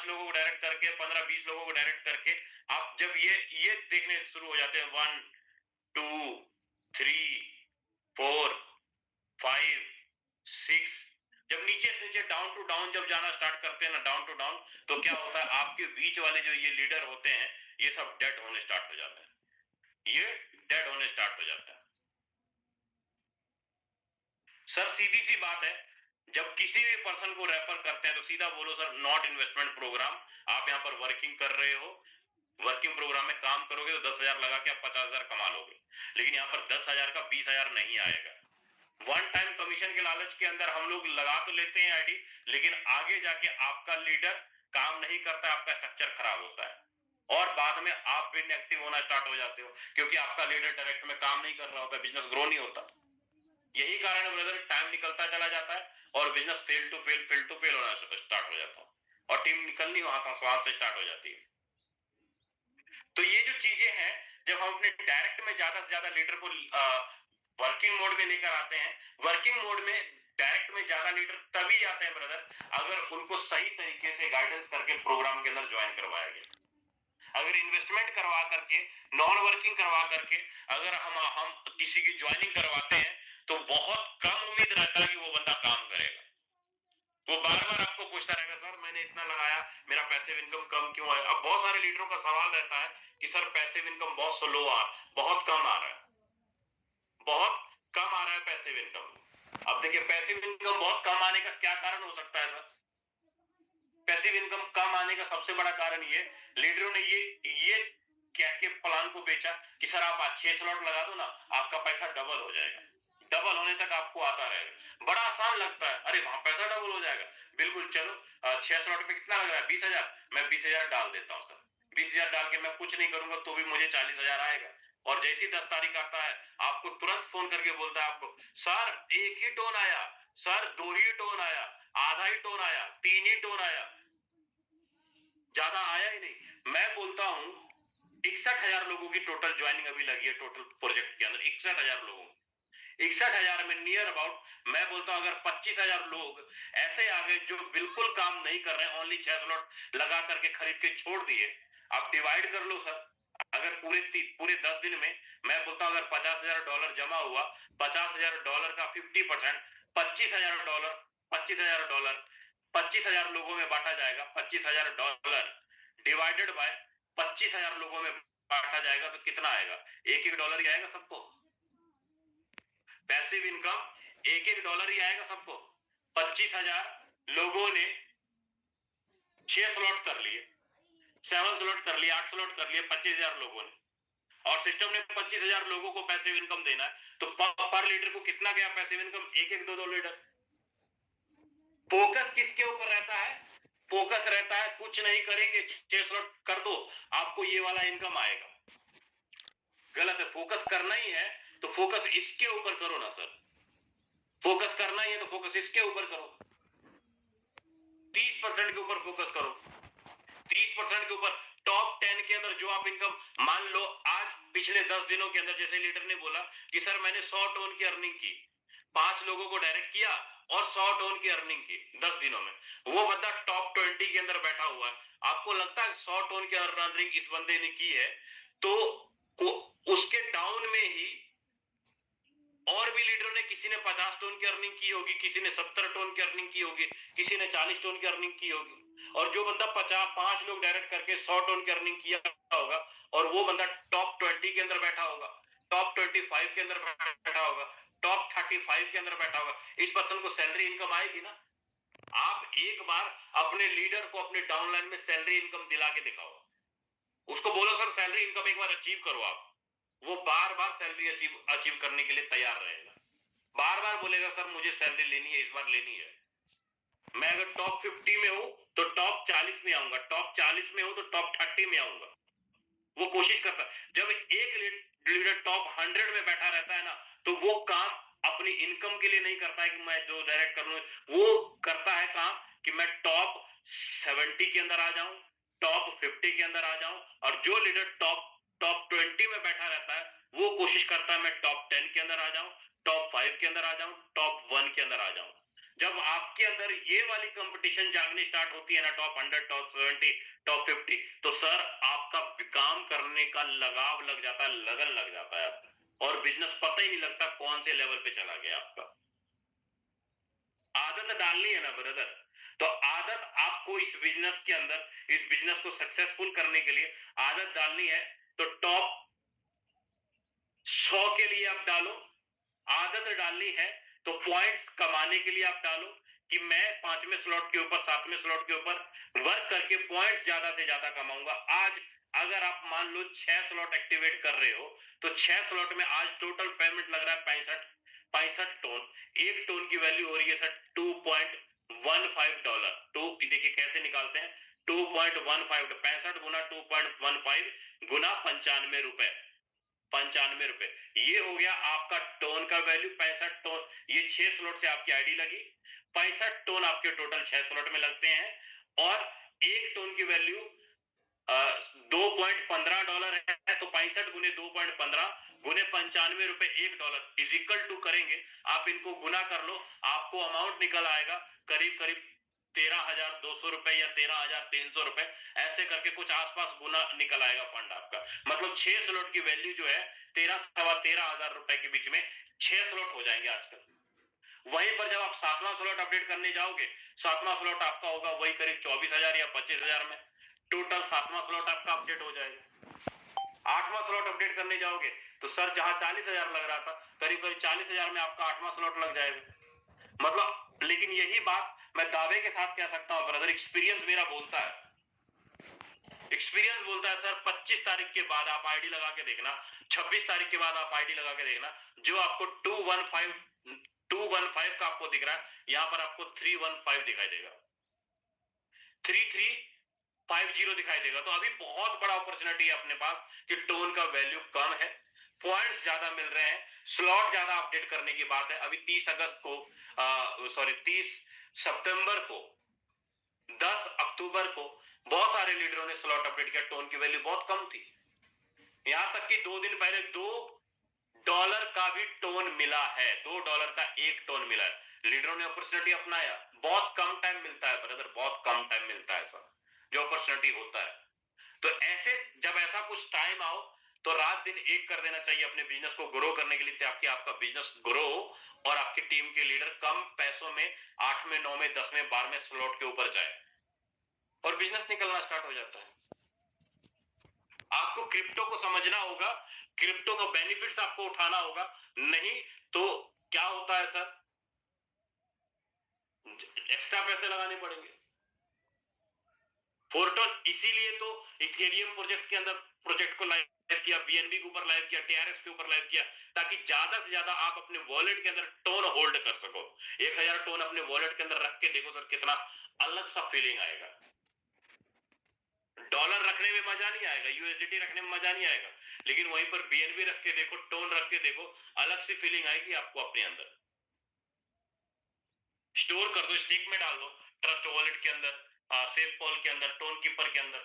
लोगों को डायरेक्ट करके 15-20 लोगों को डायरेक्ट करके आप जब ये देखने शुरू हो जाते हैं 1 2 3 4 5 6, जब नीचे से नीचे डाउन टू डाउन जब जाना स्टार्ट करते हैं ना, डाउन टू डाउन, तो क्या होता है आपके बीच वाले जो ये लीडर होते हैं ये सब डेड होने स्टार्ट हो जाते हैं। ये डेड होने स्टार्ट हो जाता है। सर सीधी सी बात है, जब किसी भी पर्सन को रेफर करते हैं तो सीधा बोलो सर नॉट इन्वेस्टमेंट प्रोग्राम। आप यहाँ पर वर्किंग कर रहे हो, वर्किंग प्रोग्राम में काम करोगे तो 10,000 लगा के आप 50,000 कमा लोगे, लेकिन यहाँ पर 10,000 का 20,000 नहीं आएगा। वन टाइम कमीशन के लालच के अंदर हम लोग लगा तो लेते हैं आईडी, लेकिन आगे जाके आपका लीडर काम नहीं करता, आपका स्ट्रक्चर खराब होता है और बाद में आप भी इनएक्टिव होना स्टार्ट हो जाते हो क्योंकि आपका लीडर डायरेक्ट में काम नहीं कर रहा होता, बिजनेस ग्रो नहीं होता। यही कारण है ब्रदर, टाइम निकलता चला जाता है और बिजनेस फेल टू फेल होना स्टार्ट हो जाता है और टीम निकलनी वहां से स्टार्ट हो जाती है। तो ये जो चीजें हैं, जब हम अपने डायरेक्ट में ज्यादा से ज्यादा लीडर को वर्किंग मोड में लेकर आते हैं, वर्किंग मोड में डायरेक्ट में ज्यादा लीडर तभी जाते हैं ब्रदर अगर उनको सही तरीके से गाइडेंस करके प्रोग्राम के अंदर ज्वाइन करवाया गया। अगर इन्वेस्टमेंट करवा करके, नॉन वर्किंग करवा करके अगर हम किसी की ज्वाइनिंग करवाते हैं तो बहुत कम उम्मीद रहता है कि वो बंदा काम करेगा। वो बार बार आपको पूछता रहेगा सर मैंने इतना लगाया, मेरा पैसिव इनकम कम क्यों है। अब बहुत सारे लीडरों का सवाल रहता है कि सर पैसिव इनकम बहुत स्लो बहुत कम आ रहा है, बहुत कम आ रहा है पैसिव इनकम। अब देखिए पैसिव इनकम बहुत कम आने का क्या कारण हो सकता है सर? पैसिव इनकम कम आने का सबसे बड़ा कारण ये, लीडरों ने ये क्या के प्लान को बेचा कि सर आप 6 स्लॉट लगा दो ना, आपका पैसा डबल हो जाएगा, डबल होने तक आपको आता रहेगा। बड़ा आसान लगता है, अरे वहां पैसा डबल हो जाएगा, बिल्कुल चलो 6 स्लॉट पे कितना लग रहा है 20,000, मैं 20,000 डाल देता हूँ सर, 20,000 डाल के मैं कुछ नहीं करूंगा तो भी मुझे 40,000 आएगा। और जैसी 10 तारीख आता है आपको तुरंत फोन करके बोलता है आपको सर 1 ही टोन आया, सर 2 ही टोन आया, आधा ही टोन आया, 3 ही टोन आया, ज्यादा आया ही नहीं। मैं बोलता हूं 61,000 लोगों की टोटल ज्वाइनिंग अभी लगी है टोटल प्रोजेक्ट के अंदर, 61,000 लोगों, 61,000 में नियर अबाउट मैं बोलता हूं अगर 25,000 लोग ऐसे आ गए जो बिल्कुल काम नहीं कर रहे हैं, ओनली 6 स्लॉट लगा करके खरीद के छोड़ दिए, आप डिवाइड कर लो सर। अगर पूरे 10 दिन में मैं बोलता हूं अगर $50,000 जमा हुआ, $50,000 का 50% $25,000, $25,000 लोगों में बांटा जाएगा, $25,000 डिवाइडेड बाय 25,000 लोगों में बांटा जाएगा तो कितना आएगा? $1 ही आएगा सबको। पैसिव इनकम $1 ही आएगा सबको। 25,000 लोगों ने 6 स्लॉट कर लिए, 7 स्लॉट कर लिए, 8 स्लॉट कर लिए, 25,000 लोगों ने, और सिस्टम ने 25,000 लोगों को पैसिव इनकम देना है तो पर लीडर को कितना गया पैसिव इनकम? 1-1, 2-2 लीडर। फोकस किसके ऊपर रहता है? फोकस रहता है कुछ नहीं करेंगे, 6 स्लॉट कर दो आपको ये वाला इनकम आएगा। गलत है, फोकस करना ही है तो फोकस इसके ऊपर करो ना सर, फोकस करना ही है तो फोकस इसके ऊपर करो, 30% के ऊपर फोकस करो, 30% के ऊपर। टॉप 10 के अंदर जो आप इनकम मान लो आज पिछले 10 दिनों के अंदर जैसे लीडर ने बोला कि सर मैंने 100 टोन की अर्निंग की, 5 लोगों को डायरेक्ट किया और 100 टोन की अर्निंग की 10 दिनों में, वो बंदा टॉप 20 के अंदर बैठा हुआ है। आपको लगता है 100 टोन की अर्निंग इस बंदे ने की है तो उसके डाउन में ही और भी लीडरों ने, किसी ने 50 टन की अर्निंग की होगी, किसी ने 70 टन की अर्निंग की होगी, किसी ने 40 टन की अर्निंग की होगी, और जो बंदा 5 लोग डायरेक्ट करके 100 टन की अर्निंग किया होगा और वो बंदा टॉप 20 के अंदर बैठा होगा, टॉप 25 के अंदर बैठा होगा, टॉप 35 के अंदर बैठा होगा, इस पर्सन को सैलरी इनकम आएगी ना। आप एक बार अपने लीडर को अपने डाउनलाइन में सैलरी इनकम दिला के दिखाओ, उसको बोलो सर सैलरी इनकम एक बार अचीव करो आप, वो बार बार सैलरी अचीव करने के लिए तैयार रहेगा, बार बार बोलेगा सर मुझे सैलरी लेनी है, इस बार लेनी है। मैं अगर टॉप 50 में हूं तो टॉप 40 में आऊंगा, टॉप 40 में हूं तो टॉप 30 में आऊंगा। वो कोशिश करता है। जब एक लीडर टॉप 100 में बैठा रहता है ना, तो वो काम अपनी इनकम के लिए नहीं करता है कि मैं जो डायरेक्ट करूं, वो करता है काम कि मैं टॉप 70 के अंदर आ जाऊं, टॉप 50 के अंदर आ जाऊं। और जो लीडर टॉप 20 में बैठा रहता है वो कोशिश करता है मैं टॉप 10 के अंदर आ जाऊं, टॉप 5 के अंदर आ जाऊं, टॉप 1 के अंदर आ जाऊं। जब आपके अंदर ये वाली कंपटीशन जागनी स्टार्ट होती है ना, टॉप 100, टॉप 70, टॉप 50, तो सर आपका काम करने का लगाव लग जाता है, लगन लग जाता है आपका, और बिजनेस पता ही नहीं लगता कौन से लेवल पे चला गया आपका। आदत डालनी है ना ब्रदर, तो आदत आपको इस बिजनेस के अंदर, इस बिजनेस को सक्सेसफुल करने के लिए आदत डालनी है। तो टॉप 100 के लिए आप डालो, आदत डालनी है तो पॉइंट्स कमाने के लिए आप डालो कि मैं 5वें स्लॉट के ऊपर, 7वें स्लॉट के ऊपर वर्क करके पॉइंट्स ज्यादा से ज्यादा कमाऊंगा। आज अगर आप मान लो 6 स्लॉट एक्टिवेट कर रहे हो तो 6 स्लॉट में आज टोटल पेमेंट लग रहा है 65 टोन। एक टोन की वैल्यू हो रही है सर $2.15। तो देखिए कैसे निकालते हैं, 2.15, 65 गुना 2.15 गुना 95 रुपए, 95 रुपए, ये हो गया आपका टोन का वैल्यू। 65 टोन, ये 6 स्लॉट से आपकी आईडी लगी, 65 टोन आपके टोटल 6 स्लॉट में लगते हैं। और एक टोन की वैल्यू $2.15 है, तो 65 गुने 2.15 गुने 95 रुपए $1 इज इक्वल टू करेंगे, आप इनको गुना कर लो, आपको अमाउंट निकल आएगा करीब करीब 13,200 रुपए या 13,300 रुपए, ऐसे करके कुछ आसपास गुना निकल आएगा फंड आपका। मतलब 6 स्लॉट की वैल्यू जो है 13,000 रुपए के बीच में 6 स्लॉट हो जाएंगे आजकल। वहीं पर जब आप 7वां स्लॉट अपडेट करने जाओगे, 7वां स्लॉट आपका होगा वही करीब 24,000 या 25,000 में, टोटल 7वां स्लॉट आपका अपडेट हो जाएगा। 8वां स्लॉट अपडेट करने जाओगे तो सर जहां 40,000 लग रहा था, करीब करीब 40,000 में आपका 8वां स्लॉट लग जाएगा। मतलब लेकिन यही बात मैं दावे के साथ कह सकता हूं ब्रदर, एक्सपीरियंस मेरा बोलता है, एक्सपीरियंस बोलता है सर 25 तारीख के बाद आप आईडी लगा के देखना, 26 तारीख के बाद आप आईडी लगा के देखना, जो आपको 215 का आपको दिख रहा है, यहां पर आपको 315 दिखाई देगा, 3350 दिखाई देगा। तो अभी बहुत बड़ा अपॉर्चुनिटी है अपने पास कि टोन का वैल्यू कम है, पॉइंट्स ज्यादा मिल रहे हैं, स्लॉट ज्यादा अपडेट करने की बात है। अभी 30 सितंबर को, 10 अक्टूबर को बहुत सारे लीडरों ने स्लॉट अपडेट किया, टोन की वैल्यू बहुत कम थी, यहां तक कि 2 दिन पहले $2 का भी टोन मिला है, $2 का एक टोन मिला है। लीडरों ने अपॉर्चुनिटी अपनाया, बहुत कम टाइम मिलता है ब्रदर, बहुत कम टाइम मिलता है सर जो अपॉर्चुनिटी होता है। तो ऐसे जब ऐसा कुछ टाइम आओ तो रात दिन एक कर देना चाहिए अपने बिजनेस को ग्रो करने के लिए, ताकि आपका बिजनेस ग्रो और आपकी टीम के लीडर कम पैसों में 8वें, 9वें, 10वें, 12वें स्लॉट के ऊपर जाए और बिजनेस निकलना स्टार्ट हो जाता है। आपको क्रिप्टो को समझना होगा, क्रिप्टो का बेनिफिट्स आपको उठाना होगा, नहीं तो क्या होता है सर, एक्स्ट्रा पैसे लगाने पड़ेंगे। फोर्टोन इसीलिए तो इथेरियम प्रोजेक्ट के अंदर प्रोजेक्ट को लाइव किया, बीएनबी के ऊपर लाइव किया, टीआरएक्स के ऊपर लाइव किया, ताकि ज्यादा से ज्यादा आप अपने वॉलेट के अंदर टोन होल्ड कर सको। 1000 टोन अपने वॉलेट के अंदर रख के देखो सर कितना अलग सा फीलिंग आएगा। डॉलर रखने में मजा नहीं आएगा, यूएसडीटी रखने में मजा नहीं आएगा, लेकिन वहीं पर बीएनबी रख के देखो, टोन रख के देखो, अलग सी फीलिंग आएगी आपको अपने अंदर। स्टोर कर दो, स्टिक में डाल दो, ट्रस्ट वॉलेट के अंदर, सेफ पॉल के अंदर, टोन कीपर के अंदर,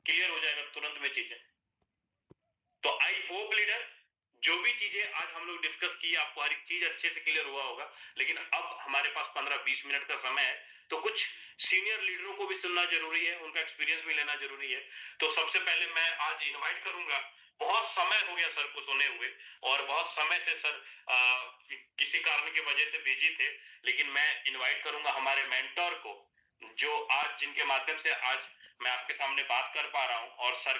क्लियर हो जाएगा तुरंत में चीजें। तो आई होप लीडर जो भी चीजें आज हम लोग डिस्कस की आपको हर एक चीज अच्छे से क्लियर हुआ होगा। लेकिन अब हमारे पास 15-20 मिनट का समय है, तो कुछ सीनियर लीडरों को भी सुनना जरूरी है, उनका एक्सपीरियंस भी लेना जरूरी है। तो सबसे पहले मैं आज इनवाइट करूंगा बहुत समय हो गया सर को सुने हुए, और बहुत समय से सर किसी कारण की वजह से बिजी थे, लेकिन मैं इनवाइट करूंगा हमारे मेंटोर को, जो आज जिनके माध्यम से आज मैं आपके सामने बात कर पा रहा हूं, और सर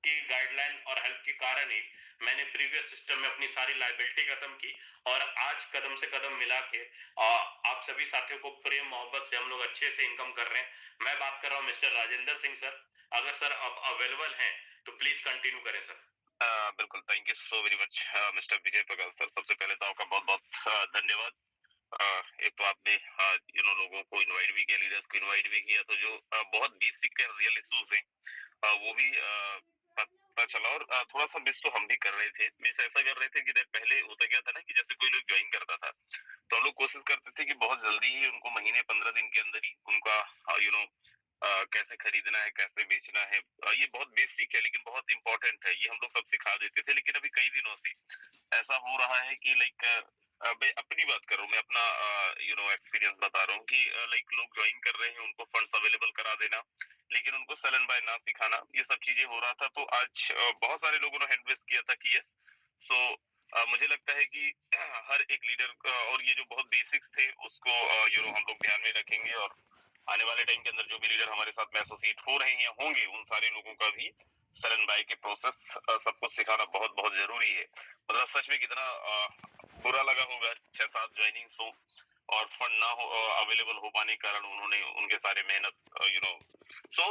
की गाइडलाइन और हेल्प के कारण ही मैंने प्रीवियस सिस्टम में अपनी सारी लाइबिलिटी खत्म की, और आज कदम से कदम मिला के आप सभी साथियों को प्रेम मोहब्बत से हम लोग अच्छे से इनकम कर रहे हैं। मैं बात कर रहा हूँ मिस्टर राजेंद्र सिंह सर, अगर सर आप अवेलेबल हैं तो प्लीज कंटिन्यू करें सर। बिल्कुल, thank you so very much mister Vijay Prakash sir. सबसे पहले तो आपका बहुत बहुत धन्यवाद। एक तो आपने लोगों को इनवाइट भी किया, लीडर्स को इनवाइट भी किया, तो जो बहुत बेसिक रियल इश्यूज हैं वो भी पता चला, और थोड़ा सा मिस तो हम भी कर रहे थे। मिस ऐसा कर रहे थे कि पहले होता क्या था ना, कि जैसे कोई लोग ज्वाइन करता था तो हम लोग कोशिश करते थे कि बहुत जल्दी ही उनको, महीने 15 दिन के अंदर ही उनका कैसे खरीदना है, कैसे बेचना है, ये बहुत बेसिक है लेकिन बहुत इंपॉर्टेंट है, ये हम लोग सब सिखा देते थे। लेकिन अभी कई दिनों से ऐसा हो रहा है कि लाइक मैं अपनी बात कर रहा हूँ, मैं अपना एक्सपीरियंस बता रहा हूँ कि लाइक लोग ज्वाइन कर रहे हैं, उनको फंड्स अवेलेबल करा देना, लेकिन उनको सेल एंड बाय ना सिखाना, ये सब चीजें हो रहा था। तो आज बहुत सारे लोगों ने हैंड रेज किया था कि यस, सो मुझे लगता है कि हर एक लीडर, और ये जो बहुत बेसिक्स थे उसको हम लोग ध्यान में रखेंगे, और आने वाले टाइम के अंदर जो भी लीडर हमारे साथ में एसोसिएट हो रहे हैं या होंगे, उन सारे लोगों का भी सेल एंड बाय के प्रोसेस सब कुछ सिखाना बहुत बहुत जरूरी है। मतलब सच में कितना बुरा लगा होगा 6-7 ज्वाइनिंग्स हो और फंड ना हो अवेलेबल हो पाने के कारण उन्होंने उनके सारे मेहनत सो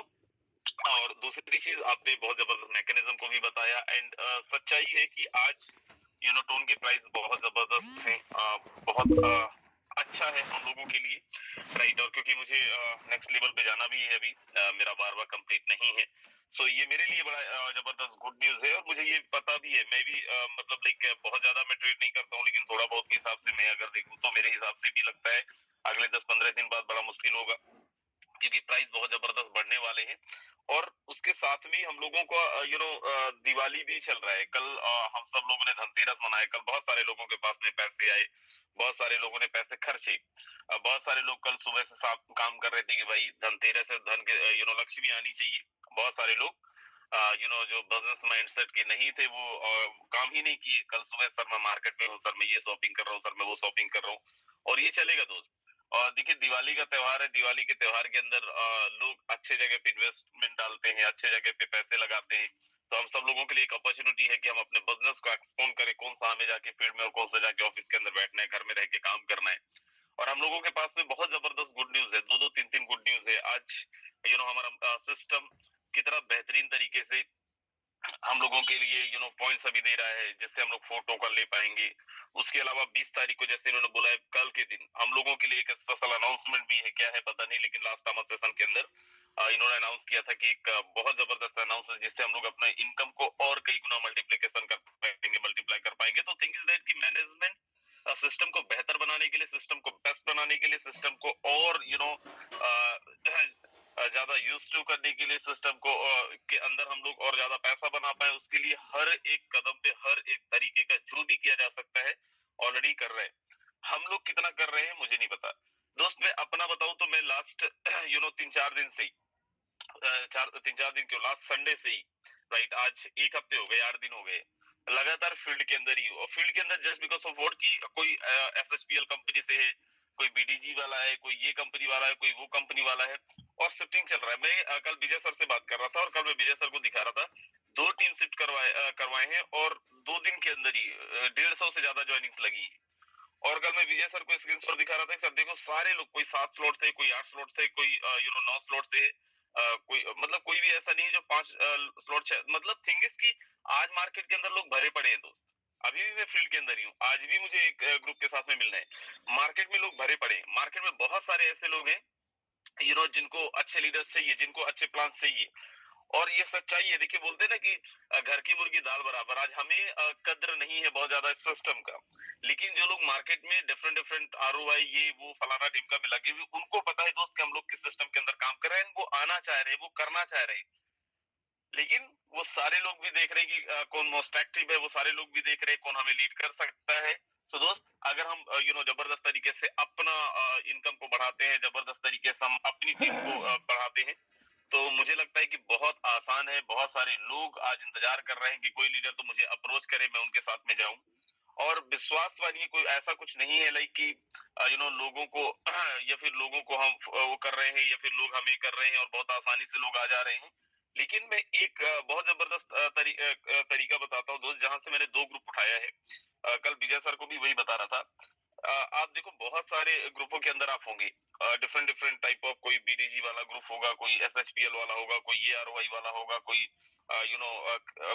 और दूसरी चीज, आपने बहुत जबरदस्त मैकेनिज्म को भी बताया, एंड सच्चाई है कि आज टोन के प्राइस बहुत जबरदस्त है, बहुत अच्छा है हम लोगों के लिए, राइट। और क्योंकि मुझे नेक्स्ट लेवल पे जाना भी है अभी, मेरा बारवा कंप्लीट नहीं है, सो ये मेरे लिए बड़ा जबरदस्त गुड न्यूज है। और मुझे ये पता भी है, मैं भी मतलब लाइक बहुत ज्यादा मैं ट्रेड नहीं करता हूँ, लेकिन थोड़ा बहुत के हिसाब से मैं अगर देखूँ तो मेरे हिसाब से भी लगता है अगले 10-15 दिन बाद बड़ा मुश्किल होगा, क्योंकि प्राइस बहुत जबरदस्त बढ़ने वाले हैं। और उसके साथ में हम लोगों को दिवाली भी चल रहा है। कल हम सब लोगों ने धनतेरस मनाया, कल बहुत सारे लोगों के पास में पैसे आए, बहुत सारे लोगों ने पैसे खर्चे, बहुत सारे लोग कल सुबह से साफ काम कर रहे थे कि भाई धनतेरस है, धन के लक्ष्मी आनी चाहिए। बहुत सारे लोग जो बिजनेस माइंडसेट के नहीं थे वो काम ही नहीं किए। कल सुबह सर मैं मार्केट में हूँ, सर मैं ये शॉपिंग कर रहा हूँ, सर मैं वो शॉपिंग कर रहा हूँ, और ये चलेगा दोस्त। और देखिए दिवाली का त्योहार है, दिवाली के त्योहार के अंदर लोग अच्छे जगह पे इन्वेस्टमेंट डालते हैं, अच्छे जगह पे पैसे लगाते हैं। तो हम सब लोगों के लिए एक अपॉर्चुनिटी है कि हम अपने बिजनेस को एक्सपोर्ट करें, कौन सा हमें जाके फील्ड में और कौन सा जाके ऑफिस के अंदर बैठना है, घर में रह के काम करना है। और हम लोगों के पास में बहुत जबरदस्त गुड न्यूज है, 2-2, 3-3 गुड न्यूज है आज। हमारा सिस्टम कितना बेहतरीन तरीके से हम लोगों के लिए पॉइंट्स अभी दे रहा है, जिससे हम लोग फोटो कर ले पाएंगे। उसके अलावा 20 तारीख को, जैसे इन्होंने बोला है, कल के दिन हम लोगों के लिए एक स्पेशल अनाउंसमेंट भी है, क्या है पता नहीं, लेकिन लास्ट टाइम सेशन के अंदर इन्होंने अनाउंस किया था कि एक बहुत जबरदस्त अनाउंस है, जिससे हम लोग अपने इनकम को और कई गुना मल्टीप्लीकेशन कर पाएंगे, मल्टीप्लाई कर पाएंगे। तो थिंग इज दैट कि मैनेजमेंट सिस्टम को बेहतर बनाने के लिए, सिस्टम को बेस्ट बनाने के लिए, सिस्टम को और ज्यादा यूज टू करने के लिए, सिस्टम को के अंदर हम लोग और ज्यादा पैसा बना पाए, उसके लिए हर एक कदम पे, हर एक तरीके का जो भी किया जा सकता है ऑलरेडी कर रहे हैं। हम लोग कितना कर रहे हैं मुझे नहीं पता दोस्त। मैं अपना बताऊं तो मैं लास्ट 3-4 दिन से ही 3-4 दिन क्यों, लास्ट संडे से ही, राइट, आज 1 हफ्ते हो गए, 8 दिन हो गए, लगातार फील्ड के अंदर ही हूँ। और फील्ड के अंदर जस्ट बिकॉज ऑफ वोट की कोई एफएसपीएल कंपनी से है, कोई बीडीजी वाला है, कोई ये कंपनी वाला है, कोई वो कंपनी वाला है, और शिफ्टिंग चल रहा है। मैं कल विजय सर से बात कर रहा था, और कल मैं विजय सर को दिखा रहा था, 2 टीम शिफ्ट करवाए हैं, और 2 दिन के अंदर ही 150 से ज्यादा ज्वाइनिंग्स लगी है। और कल मैं विजय सर को स्क्रीनशॉट दिखा रहा था, सर देखो सारे लोग, कोई 7 स्लॉट से, कोई 8 स्लॉट से, कोई 9 स्लॉट से, कोई मतलब कोई भी ऐसा नहीं है जो 5 स्लॉट से। मतलब थिंग इज की आज मार्केट के अंदर लोग भरे पड़े हैं दोस्त। अभी भी मैं फील्ड के अंदर ही हूँ, आज भी मुझे एक ग्रुप के साथ में मिलना है। मार्केट में लोग भरे पड़े हैं, मार्केट में बहुत सारे ऐसे लोग हैं जिनको अच्छे लीडर्स चाहिए, जिनको अच्छे प्लान चाहिए। और ये सच्चाई है। देखिए बोलते हैं ना कि घर की मुर्गी दाल बराबर। आज हमें कद्र नहीं है बहुत ज्यादा सिस्टम का, लेकिन जो लोग मार्केट में डिफरेंट डिफरेंट आरओआई ये वो फलाना ढिमका में लगे हुए, उनको पता है दोस्त कि हम लोग किस सिस्टम के अंदर काम कर रहे हैं, वो आना चाह रहे हैं, वो करना चाह रहे हैं। लेकिन वो सारे लोग भी देख रहे हैं कि कौन मोस्ट एक्टिव है, वो सारे लोग भी देख रहे हैं कौन हमें लीड कर सकता है। तो दोस्त अगर हम जबरदस्त तरीके से अपना इनकम को बढ़ाते हैं, जबरदस्त तरीके से हम अपनी टीम को बढ़ाते हैं, तो मुझे लगता है कि बहुत आसान है। बहुत सारे लोग आज इंतजार कर रहे हैं कि कोई लीडर तो मुझे अप्रोच करे, मैं उनके साथ में जाऊं। और विश्वास मानिए कोई ऐसा कुछ नहीं है लाइक कि लोगों को या फिर लोगों को हम वो कर रहे हैं या फिर लोग हमें कर रहे हैं और बहुत आसानी से लोग आ जा रहे हैं। लेकिन मैं एक बहुत जबरदस्त तरीका बताता हूँ दोस्त, जहां से मैंने 2 ग्रुप उठाया है। कल विजय सर को भी वही बता रहा था। आप देखो बहुत सारे ग्रुपों के अंदर आप होंगे, डिफरेंट डिफरेंट टाइप ऑफ, कोई बीडीजी वाला ग्रुप होगा, कोई एसएचपीएल वाला होगा, कोई एआरवाई वाला होगा, कोई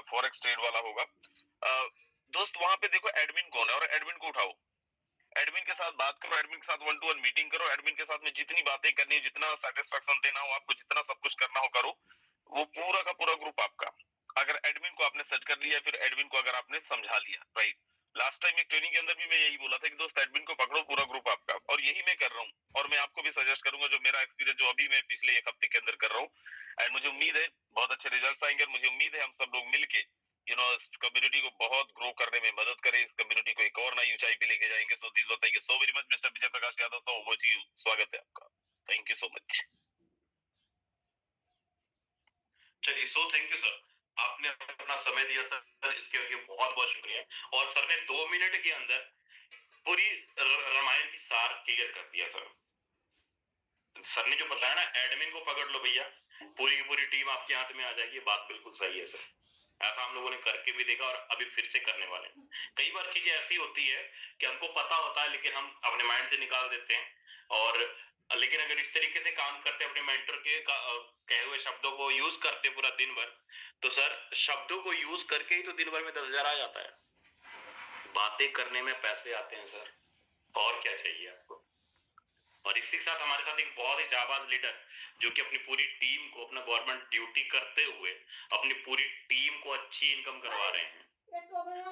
फॉरेक्स ट्रेड वाला होगा। दोस्त वहां पे देखो एडमिन कौन है और एडमिन को उठाओ, एडमिन के साथ बात करो, एडमिन के साथ 1-to-1 मीटिंग करो, एडमिन के साथ में जितनी बातें करनी है, जितना सेटिस्फेक्शन देना हो आपको, जितना सब कुछ करना हो करो। वो पूरा का पूरा ग्रुप आपका, अगर एडमिन को आपने सर्च कर लिया, फिर एडमिन को अगर आपने समझा लिया, राइट। लास्ट टाइम एक ट्रेनिंग के अंदर भी मैं यही बोला था कि दोस्त एडमिन को पकड़ो, पूरा ग्रुप आपका, और यही मैं कर रहा हूँ। और मैं आपको भी सजेस्ट करूंगा, जो मेरा एक्सपीरियंस जो अभी मैं पिछले 1 हफ्ते के अंदर कर रहा हूँ, एंड मुझे उम्मीद है बहुत अच्छे रिजल्ट आएंगे, और मुझे उम्मीद है हम सब लोग मिलके इस कम्युनिटी को बहुत ग्रो करने में मदद करें, इस कम्युनिटी को एक और नई ऊंचाई पे लेके जाएंगे। So this thank you so very much mister Vijay Prakash Yadav, so over to you, स्वागत है आपका, थैंक यू सो मच। चलिए, सो थैंक यू सर, आपने अपना समय दिया सर, इसके लिए बहुत बहुत शुक्रिया। और सर ने 2 मिनट के अंदर पूरी रामायण की सार क्लियर कर दिया सर। सर ने जो बताया ना, एडमिन को पकड़ लो भैया, पूरी की पूरी टीम आपके हाथ में आ जाएगी, बात बिल्कुल सही है सर। ऐसा हम लोगों ने करके भी देखा और अभी फिर से करने वाले हैं। कई बार चीजें ऐसी होती है कि हमको पता होता है लेकिन हम अपने माइंड से निकाल देते हैं, और लेकिन अगर इस तरीके से काम करते अपने मेंटर के कहे हुए शब्दों को यूज करते पूरा दिन भर, तो सर शब्दों को यूज करके ही तो दिन भर में 10,000 आ जाता है। बातें करने में पैसे आते हैं सर, और क्या चाहिए आपको। और इसी के साथ हमारे साथ एक बहुत ही जाबाज लीडर, जो कि अपनी पूरी टीम को अपना गवर्नमेंट ड्यूटी करते हुए अपनी पूरी टीम को अच्छी इनकम करवा रहे हैं,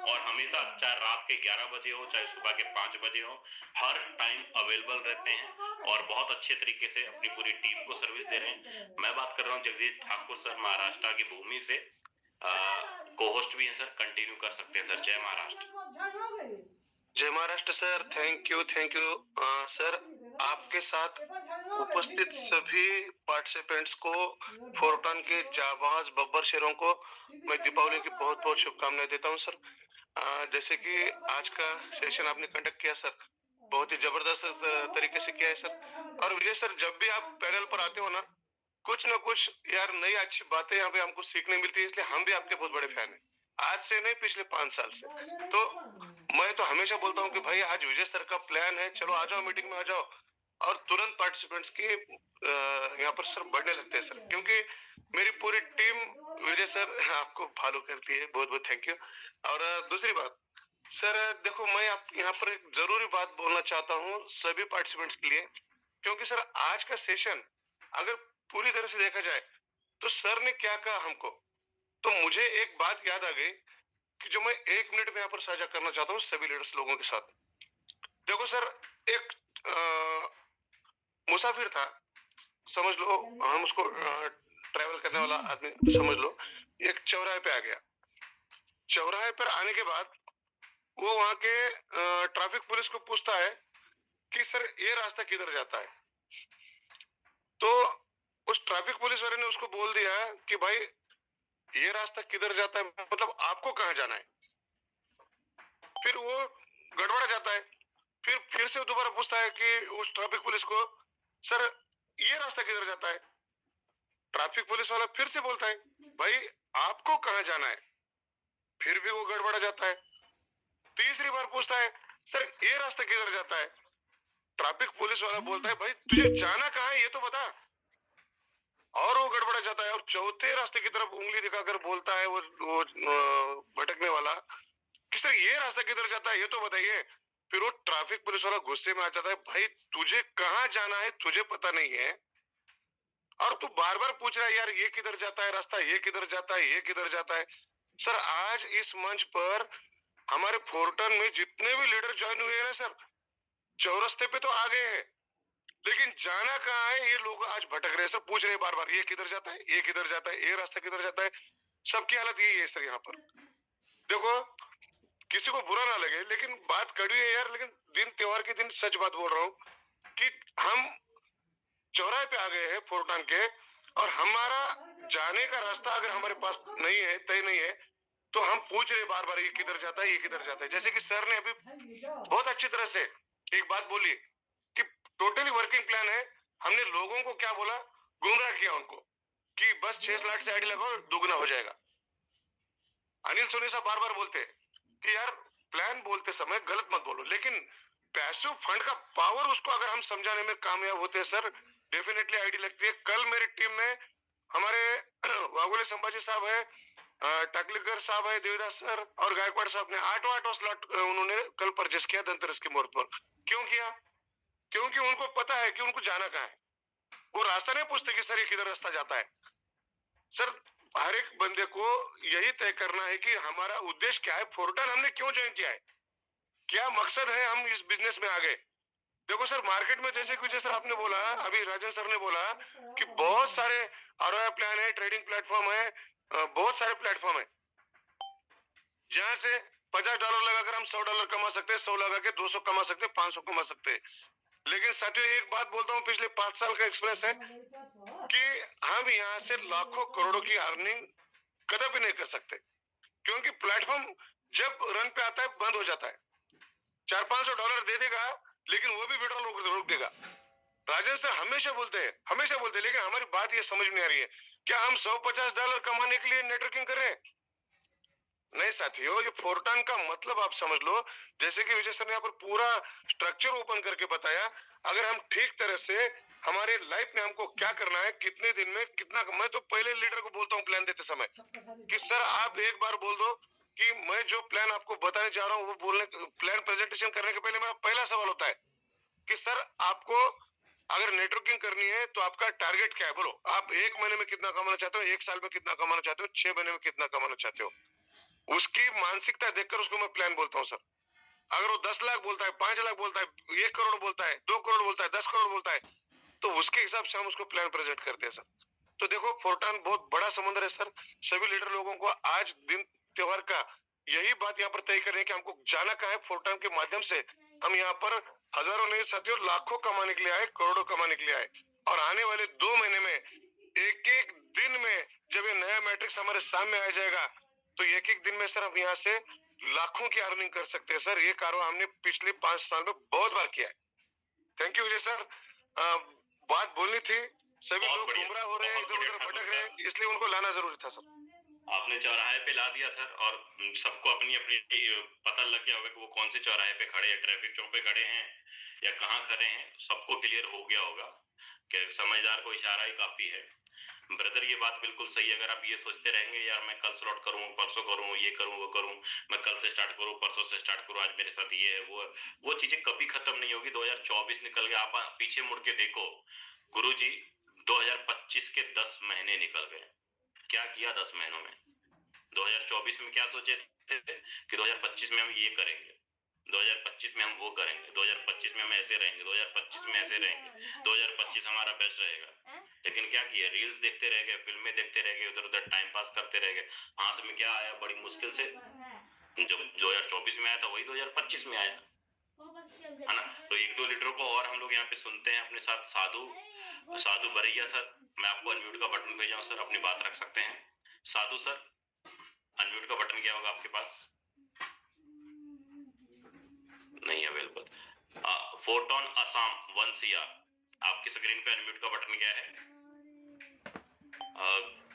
और हमेशा चाहे रात के 11 बजे हो चाहे सुबह के 5 बजे हो, हर टाइम अवेलेबल रहते हैं और बहुत अच्छे तरीके से अपनी पूरी टीम को सर्विस दे रहे हैं। मैं बात कर रहा हूँ जगदीश ठाकुर सर, महाराष्ट्र की भूमि से को होस्ट भी हैं सर, कंटिन्यू कर सकते हैं सर। जय महाराष्ट्र। जय Maharashtra sir, thank you sir. आपके साथ उपस्थित सभी पार्टिसिपेंट्स को, फोरटन के जाबाज बब्बर शेरों को मैं दीपावली की बहुत बहुत शुभकामनाएं देता हूं सर। जैसे कि आज का सेशन आपने कंडक्ट किया सर, बहुत ही जबरदस्त तरीके से किया है सर। और विजय सर, जब भी आप पैनल पर आते हो ना, कुछ ना कुछ यार नई अच्छी बातें यहाँ पे हमको सीखने मिलती है, इसलिए हम भी आपके बहुत बड़े फैन हैं, आज से नहीं पिछले 5 साल से। तो मैं तो हमेशा बोलता हूँ कि भाई आज विजय सर का प्लान है, चलो आ जाओ, मीटिंग में आ जाओ, और तुरंत पार्टिसिपेंट्स की यहाँ पर सर बढ़ने लगते हैं सर, क्योंकि मेरी पूरी टीम विजय सर आपको फॉलो करती है। बहुत बहुत थैंक यू। और दूसरी बात सर, देखो मैं आप यहाँ पर एक जरूरी बात बोलना चाहता हूँ सभी पार्टिसिपेंट्स के लिए, क्योंकि सर आज का सेशन अगर पूरी तरह से देखा जाए तो सर ने क्या कहा हमको, तो मुझे एक बात याद आ गई कि जो मैं 1 मिनट में यहाँ पर साझा करना चाहता हूँ सभी लीडर्स लोगों के साथ। देखो सर, एक मुसाफिर था, समझ लो हम उसको ट्रैवल करने वाला आदमी समझ लो, एक चौराहे पे आ गया। चौराहे पर आने के बाद वो वहां के ट्रैफिक पुलिस को पूछता है कि सर ये रास्ता किधर जाता है। तो उस ट्रैफिक पुलिस वाले ने उसको बोल दिया कि भाई ये रास्ता किधर जाता है, मतलब आपको कहाँ जाना है। फिर वो गड़बड़ा जाता है, फिर से दोबारा पूछता है कि उस ट्रैफिक पुलिस को, सर ये रास्ता किधर जाता है। ट्रैफिक पुलिस वाला फिर से बोलता है भाई आपको कहाँ जाना है, फिर भी वो गड़बड़ा जाता है। तीसरी बार पूछता है सर ये रास्ता किधर जाता है। ट्रैफिक पुलिस वाला बोलता है भाई तुझे जाना कहाँ है ये तो बता, और वो गड़बड़ा जाता है। और चौथे रास्ते की तरफ उंगली दिखाकर बोलता है वो भटकने वाला कि सर ये रास्ता किधर जाता है ये तो बताइए। फिर वो ट्रैफिक पुलिस वाला गुस्से में आ जाता है, भाई तुझे कहाँ जाना है तुझे पता नहीं है, और तू बार बार पूछ रहा है यार ये किधर जाता है रास्ता, ये किधर जाता है, ये किधर जाता है। सर आज इस मंच पर हमारे फोरटन में जितने भी लीडर ज्वाइन हुए हैं ना सर, चौरस्ते पे तो आ गए हैं, लेकिन जाना कहाँ है ये लोग आज भटक रहे हैं। सब पूछ रहे हैं बार बार ये किधर जाता है, ये किधर जाता है, ये रास्ता किधर जाता है। सबकी हालत यही है सर। यहाँ पर देखो किसी को बुरा ना लगे, लेकिन बात कड़वी है यार, लेकिन दिन त्योहार के दिन सच बात बोल रहा हूँ कि हम चौराहे पे आ गए हैं फोरटन के, और हमारा जाने का रास्ता अगर हमारे पास नहीं है, तय नहीं है, तो हम पूछ रहे बार बार ये किधर जाता है, ये किधर जाता है। जैसे कि सर ने अभी बहुत अच्छी तरह से एक बात बोली कि टोटली वर्किंग प्लान है। हमने लोगों को क्या बोला, गुमराह किया उनको कि बस 6 लाख से आईडी लगाओ, दुगना हो जाएगा। अनिल सोनी साहब बार बार बोलते कि यार प्लान बोलते समय गलत मत बोलो, लेकिन पैसिव फंड का पावर उसको अगर हम समझाने में कामयाब होते हैं सर, डेफिनेटली आईडी लगती है। कल मेरी टीम में हमारे वाघोले संभाजी साहब है, टाकलीकर साहब है, देवदास सर और गायकवाड़ साहब ने 8वां स्लॉट उन्होंने कल परचेस किया धनतेरस के मुहूर्त पर। क्यों किया? क्योंकि उनको पता है कि उनको जाना कहाँ है। वो रास्ता नहीं पूछते कि सर ये किधर रास्ता जाता है। सर हर एक बंदे को यही तय करना है कि हमारा उद्देश्य क्या है, फोर्टन हमने क्यों ज्वाइन किया है, क्या मकसद है हम इस बिजनेस में आ गए। देखो सर, मार्केट में जैसे कि सर आपने बोला, अभी राजन सर ने बोला कि बहुत सारे आरओआई प्लान है, ट्रेडिंग प्लेटफॉर्म है, बहुत सारे प्लेटफॉर्म है जहां से $50 लगाकर हम $100 कमा सकते हैं, 100 लगा के 200 कमा सकते हैं, 500 कमा सकते हैं। लेकिन साथियों एक बात बोलता हूँ, पिछले 5 साल का एक्सपीरियंस है कि हम यहाँ से लाखों करोड़ों की अर्निंग कभी नहीं कर सकते, क्योंकि प्लेटफॉर्म जब रन पे आता है बंद हो जाता है। $400-500 दे देगा, लेकिन वो भी विड्रॉल रोक देगा। राजन सर हमेशा बोलते हैं, लेकिन हमारी बात ये समझ नहीं आ रही है, क्या हम $150 कमाने के लिए नेटवर्किंग कर रहे हैं? नहीं साथियों, ये फोर्टन का मतलब आप समझ लो, जैसे कि विजय सर ने यहाँ पर पूरा स्ट्रक्चर ओपन करके बताया। अगर हम ठीक तरह से हमारे लाइफ में हमको क्या करना है, कितने दिन में कितना, मैं तो पहले लीडर को बोलता हूँ प्लान देते समय कि सर आप एक बार बोल दो कि मैं जो प्लान आपको बताने जा रहा हूँ वो बोलने, प्लान प्रेजेंटेशन करने के पहले मेरा पहला सवाल होता है कि सर आपको अगर नेटवर्किंग करनी है तो आपका टारगेट क्या है, बोलो। आप 1 महीने में कितना कमाना चाहते हो, 1 साल में कितना कमाना चाहते हो, 6 महीने में कितना कमाना चाहते हो, उसकी मानसिकता देखकर उसको मैं प्लान बोलता हूँ सर। अगर वो 10 लाख बोलता है, 5 लाख बोलता है, 1 करोड़ बोलता है, 2 करोड़ बोलता है, 10 करोड़ बोलता है, तो उसके हिसाब से हम उसको प्लान प्रेजेंट करते हैं सर। तो देखो फोर्टन बहुत बड़ा समुद्र है सर। सभी लीडर लोगों को आज दिन त्योहार का यही बात यहाँ पर तय करें कि हमको जाना कहाँ है। फोर्टन के माध्यम से हम यहाँ पर हजारों नहीं साथियों लाखों कमाने के लिए आए, करोड़ों कमाने के लिए आए। और आने वाले 2 महीने में एक दिन में जब ये नया मैट्रिक्स हमारे सामने आ जाएगा, तो एक दिन में सर हम यहाँ से लाखों की अर्निंग कर सकते हैं सर। ये कारोबार हमने पिछले 5 साल में बहुत बार किया है। Thank you Vijay sir. बात बोलनी थी, सभी लोग गुमराह हो रहे हैं, इधर उधर भटक रहे हैं, इसलिए उनको लाना जरूरी था सर। आपने चौराहे पे ला दिया सर, और सबको अपनी अपनी पता लग गया होगा कि वो कौन से चौराहे पे खड़े हैं, ट्रैफिक चौक पे खड़े हैं या कहाँ खड़े हैं, सबको क्लियर हो गया होगा कि समझदार को इशारा ही काफी है। ब्रदर ये बात बिल्कुल सही है। अगर आप ये सोचते रहेंगे यार मैं कल स्लॉट करूं, परसों करूं, ये करूं, वो करूं, मैं कल से स्टार्ट करूं, परसों से स्टार्ट करूं, आज मेरे साथ ये है वो चीजें कभी खत्म नहीं होगी। 2024 निकल गया, आप पीछे मुड़ के देखो गुरुजी, 2025 के 10 महीने निकल गए। क्या किया 10 महीनों में? 2024 में क्या सोचे थे कि 2025 में हम ये करेंगे, 2025 में हम वो करेंगे, 2025 में हम ऐसे रहेंगे, 2025 में ऐसे रहेंगे, 2025 हमारा बेस्ट रहेगा। लेकिन क्या किया? रील्स देखते रह गए, फिल्में देखते रह गए, उधर उधर टाइम पास करते रह गए। हाथ में क्या आया? बड़ी मुश्किल से जो 2024 में आया था वही 2025 में आया, है ना। तो 1-2 लीडरों को और हम लोग यहाँ पे सुनते हैं अपने साथ। साधु बरैया सर, मैं आपको अनम्यूट का बटन भेजा हूँ सर, अपनी बात रख सकते हैं। साधु सर, अनम्यूट का बटन क्या होगा आपके पास? नहीं अवेलेबल। फोर्टन असम 1 CR, आपकी स्क्रीन पे अनम्यूट का बटन क्या है?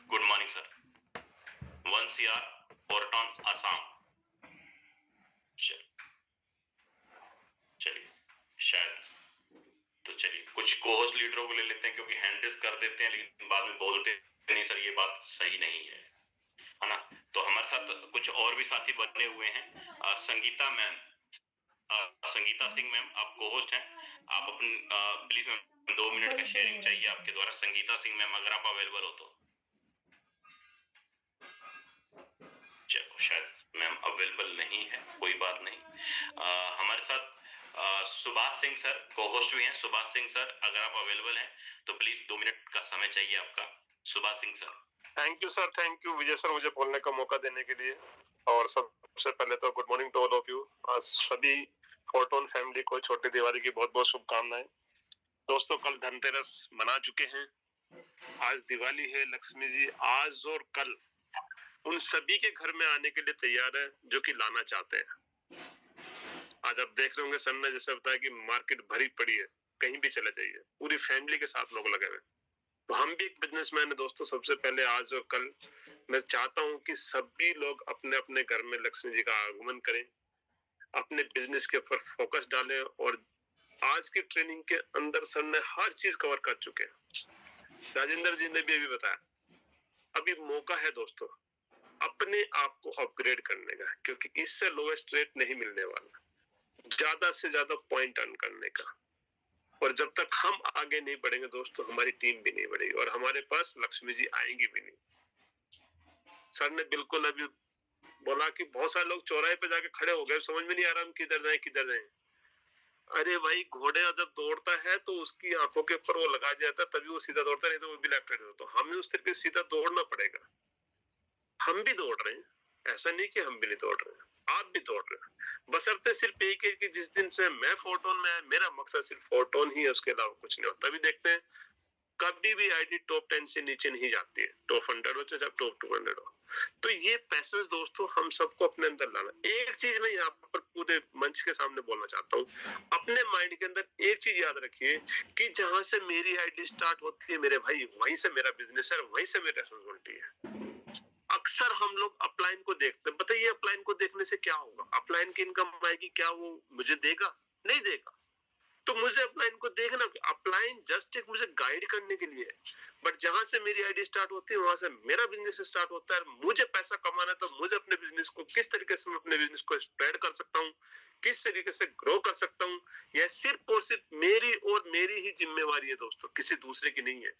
Good morning sir. 1 CR Fortran Assam. चलिए शायद, तो चलिए कुछ कोहोस्ट लीडरों को ले लेते हैं, क्योंकि हैंड रेज कर देते हैं लेकिन बाद में बोलते नहीं सर, ये बात सही नहीं है, है ना। तो हमारे साथ कुछ और भी साथी बने हुए हैं। संगीता मैम, संगीता सिंह मैम, आप कोहोस्ट हैं, आप अपनी प्लीज मैम 2 मिनट का शेयरिंग चाहिए आपके द्वारा। संगीता सिंह मैम अगर आप अवेलेबल हो तो। चलो शायद मैम अवेलेबल नहीं है, कोई बात नहीं। हमारे साथ सुभाष सिंह सर कोहोस्ट भी हैं। सुभाष सिंह सर अगर आप अवेलेबल हैं तो प्लीज 2 मिनट का समय चाहिए आपका। Subhash Singh sir. Thank you sir, thank you Vijay sir मुझे बोलने का मौका देने के लिए। और सबसे पहले तो good morning to all of you. आज सभी फोर्टन फैमिली को छोटी दिवाली की बहुत बहुत शुभकामनाएं। दोस्तों कल धनतेरस मना चुके हैं आज दिवाली है, लक्ष्मी जी आज और कल उन सभी के घर में आने के लिए तैयार है जो कि लाना चाहते हैं। आज आप देख रहे होंगे सर ने जैसे बताया कि मार्केट भरी पड़ी है, कहीं भी चले जाइए पूरी फैमिली के साथ लोग लगे हुए। तो हम भी एक बिजनेसमैन है दोस्तों, सबसे पहले आज और कल मैं चाहता हूं कि सभी लोग अपने अपने घर में लक्ष्मी जी का आगमन करें, अपने बिजनेस के ऊपर फोकस डालें। और आज की ट्रेनिंग के अंदर सर ने हर चीज कवर कर चुके हैं। राजेंद्र जी ने भी अभी बताया, अभी मौका है दोस्तों अपने आप को अपग्रेड करने का, क्योंकि इससे लोएस्ट रेट नहीं मिलने वाला, ज्यादा से ज्यादा पॉइंट अर्न करने का। और जब तक हम आगे नहीं बढ़ेंगे दोस्तों, हमारी टीम भी नहीं बढ़ेगी और हमारे पास लक्ष्मी जी आएंगी भी नहीं। सर ने बिल्कुल अभी बोला कि बहुत सारे लोग चौराहे पे जाके खड़े हो गए, समझ में नहीं आ रहा हम किधर जाएं किधर जाएं। अरे भाई, घोड़े जब दौड़ता है तो उसकी आंखों के ऊपर वो लगा जाता है, तभी वो सीधा दौड़ता, नहीं तो वो भी लेफ्ट हैंड होता। हमें उस तरीके से सीधा दौड़ना पड़ेगा। हम भी दौड़ रहे हैं, ऐसा नहीं कि हम भी नहीं दौड़ रहे हैं, आप भी दौड़ रहे हैं। बशर्ते सिर्फ एक है कि जिस दिन से मैं फोटोन में, मेरा मकसद सिर्फ फोटोन ही है, उसके अलावा कुछ नहीं होता। तभी देखते हैं कभी भी आईडी टॉप 10 से नीचे नहीं जाती है, टॉप 100 हो चाहे टॉप 200 हो। तो ये पैसेज दोस्तों हम सबको अपने अंदर लाना। एक चीज मैं यहाँ पर पूरे मंच के सामने बोलना चाहता हूँ, अपने माइंड के अंदर एक चीज याद रखिए कि जहां से मेरी आईडी स्टार्ट होती है मेरे भाई, वहीं से मेरा बिजनेस है, वहीं से मेरी रिस्पॉन्सिबिलिटी है। अक्सर हम लोग अपलाइन को देखते हैं, बताइए अपलाइन को देखने से क्या होगा? अपलाइन की इनकम आएगी, क्या वो मुझे देगा? नहीं देगा। तो मुझे अपलाइन को देखना, अपलाइन जस्ट एक मुझे गाइड करने के लिए है। बट जहां से मेरी आईडी स्टार्ट होती है वहां से मेरा बिजनेस स्टार्ट होता है। मुझे पैसा कमाना है तो मुझे अपने बिजनेस को किस तरीके से मैं अपने बिजनेस को स्प्रेड कर सकता हूँ, किस तरीके से ग्रो कर सकता हूँ, यह सिर्फ और सिर्फ मेरी और मेरी ही जिम्मेवारी है दोस्तों, किसी दूसरे की नहीं है।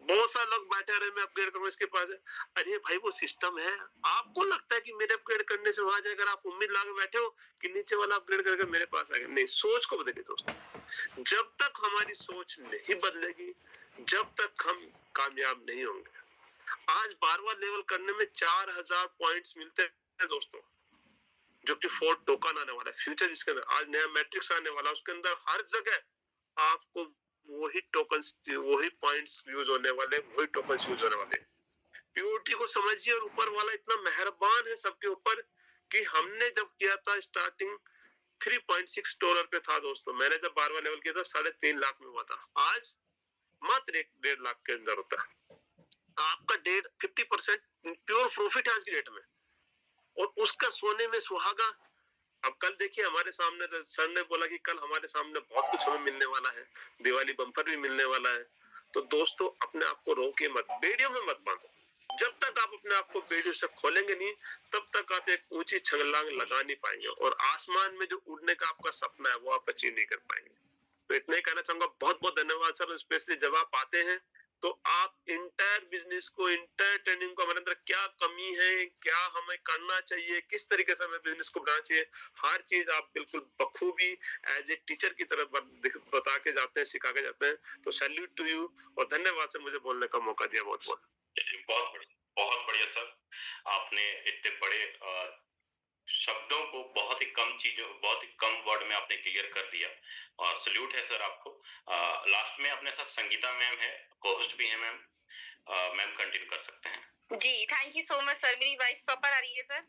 बहुत सारे लोग बैठे रहे मैं अपग्रेड करूंगा, इसके पास है। अरे भाई, वो सिस्टम है। आपको लगता है कि मेरे अपग्रेड करने से वहां जाकर आप उम्मीद लगा बैठे हो कि नीचे वाला अपग्रेड करके मेरे पास आएगा? नहीं, सोच को बदलिए दोस्तों। जब तक हमारी सोच नहीं बदलेगी, जब तक हम कामयाब नहीं होंगे। आज 12वां लेवल करने में 4000 पॉइंट्स मिलते हैं दोस्तों, जो कि 4 टोकन आने वाला है। फ्यूचर जिसके अंदर आज नया मैट्रिक्स आने वाला है, उसके अंदर हर जगह आपको वही टोकन्स, वही पॉइंट्स यूज होने वाले, वही टोकन्स यूज होने वाले। प्योरिटी को समझिए, और ऊपर वाला इतना मेहरबान है सबके ऊपर कि हमने जब किया था स्टार्टिंग 3.6 डॉलर पे था दोस्तों। मैंने जब 12वां लेवल किया था 3.5 लाख में हुआ था, आज मात्र 1.5 लाख के अंदर होता है। आपका 50% प्योर प्रॉफिट है आज की डेट में, और उसका सोने में सुहागा। अब कल देखिए हमारे सामने सर ने बोला कि कल हमारे सामने बहुत कुछ हमें मिलने वाला है, दिवाली बम्पर भी मिलने वाला है। तो दोस्तों अपने आप को रोके मत, बेड़ियों में मत बांधो। जब तक आप अपने आप को बेड़ियों से खोलेंगे नहीं, तब तक आप एक ऊंची छलांग लगा नहीं पाएंगे, और आसमान में जो उड़ने का आपका सपना है वो आप अचीव नहीं कर पाएंगे। तो इतना ही कहना चाहूंगा। बहुत बहुत धन्यवाद सर। स्पेशली जब आप आते हैं तो आप इंटायर बिजनेस को, इंटायर ट्रेनिंग को, हमारे अंदर क्या कमी है, क्या हमें करना चाहिए, किस तरीके से हमें बिजनेस को बनाना चाहिए, हर चीज आप बिल्कुल बखूबी एज ए टीचर की तरह बता के जाते हैं, सिखा के जाते हैं। तो सैल्यूट टू यू, और धन्यवाद सर मुझे बोलने का मौका दिया। बहुत बहुत बहुत बढ़िया सर। आपने इतने बड़े शब्दों को बहुत ही कम चीजों, बहुत ही कम वर्ड में आपने क्लियर कर दिया, और सल्यूट है सर आपको। लास्ट में अपने साथ संगीता मैम है, को-होस्ट भी है मैम। मैम कंटिन्यू कर सकते हैं। जी, thank you so much sir. मेरी वॉइस प्रॉपर आ रही है सर?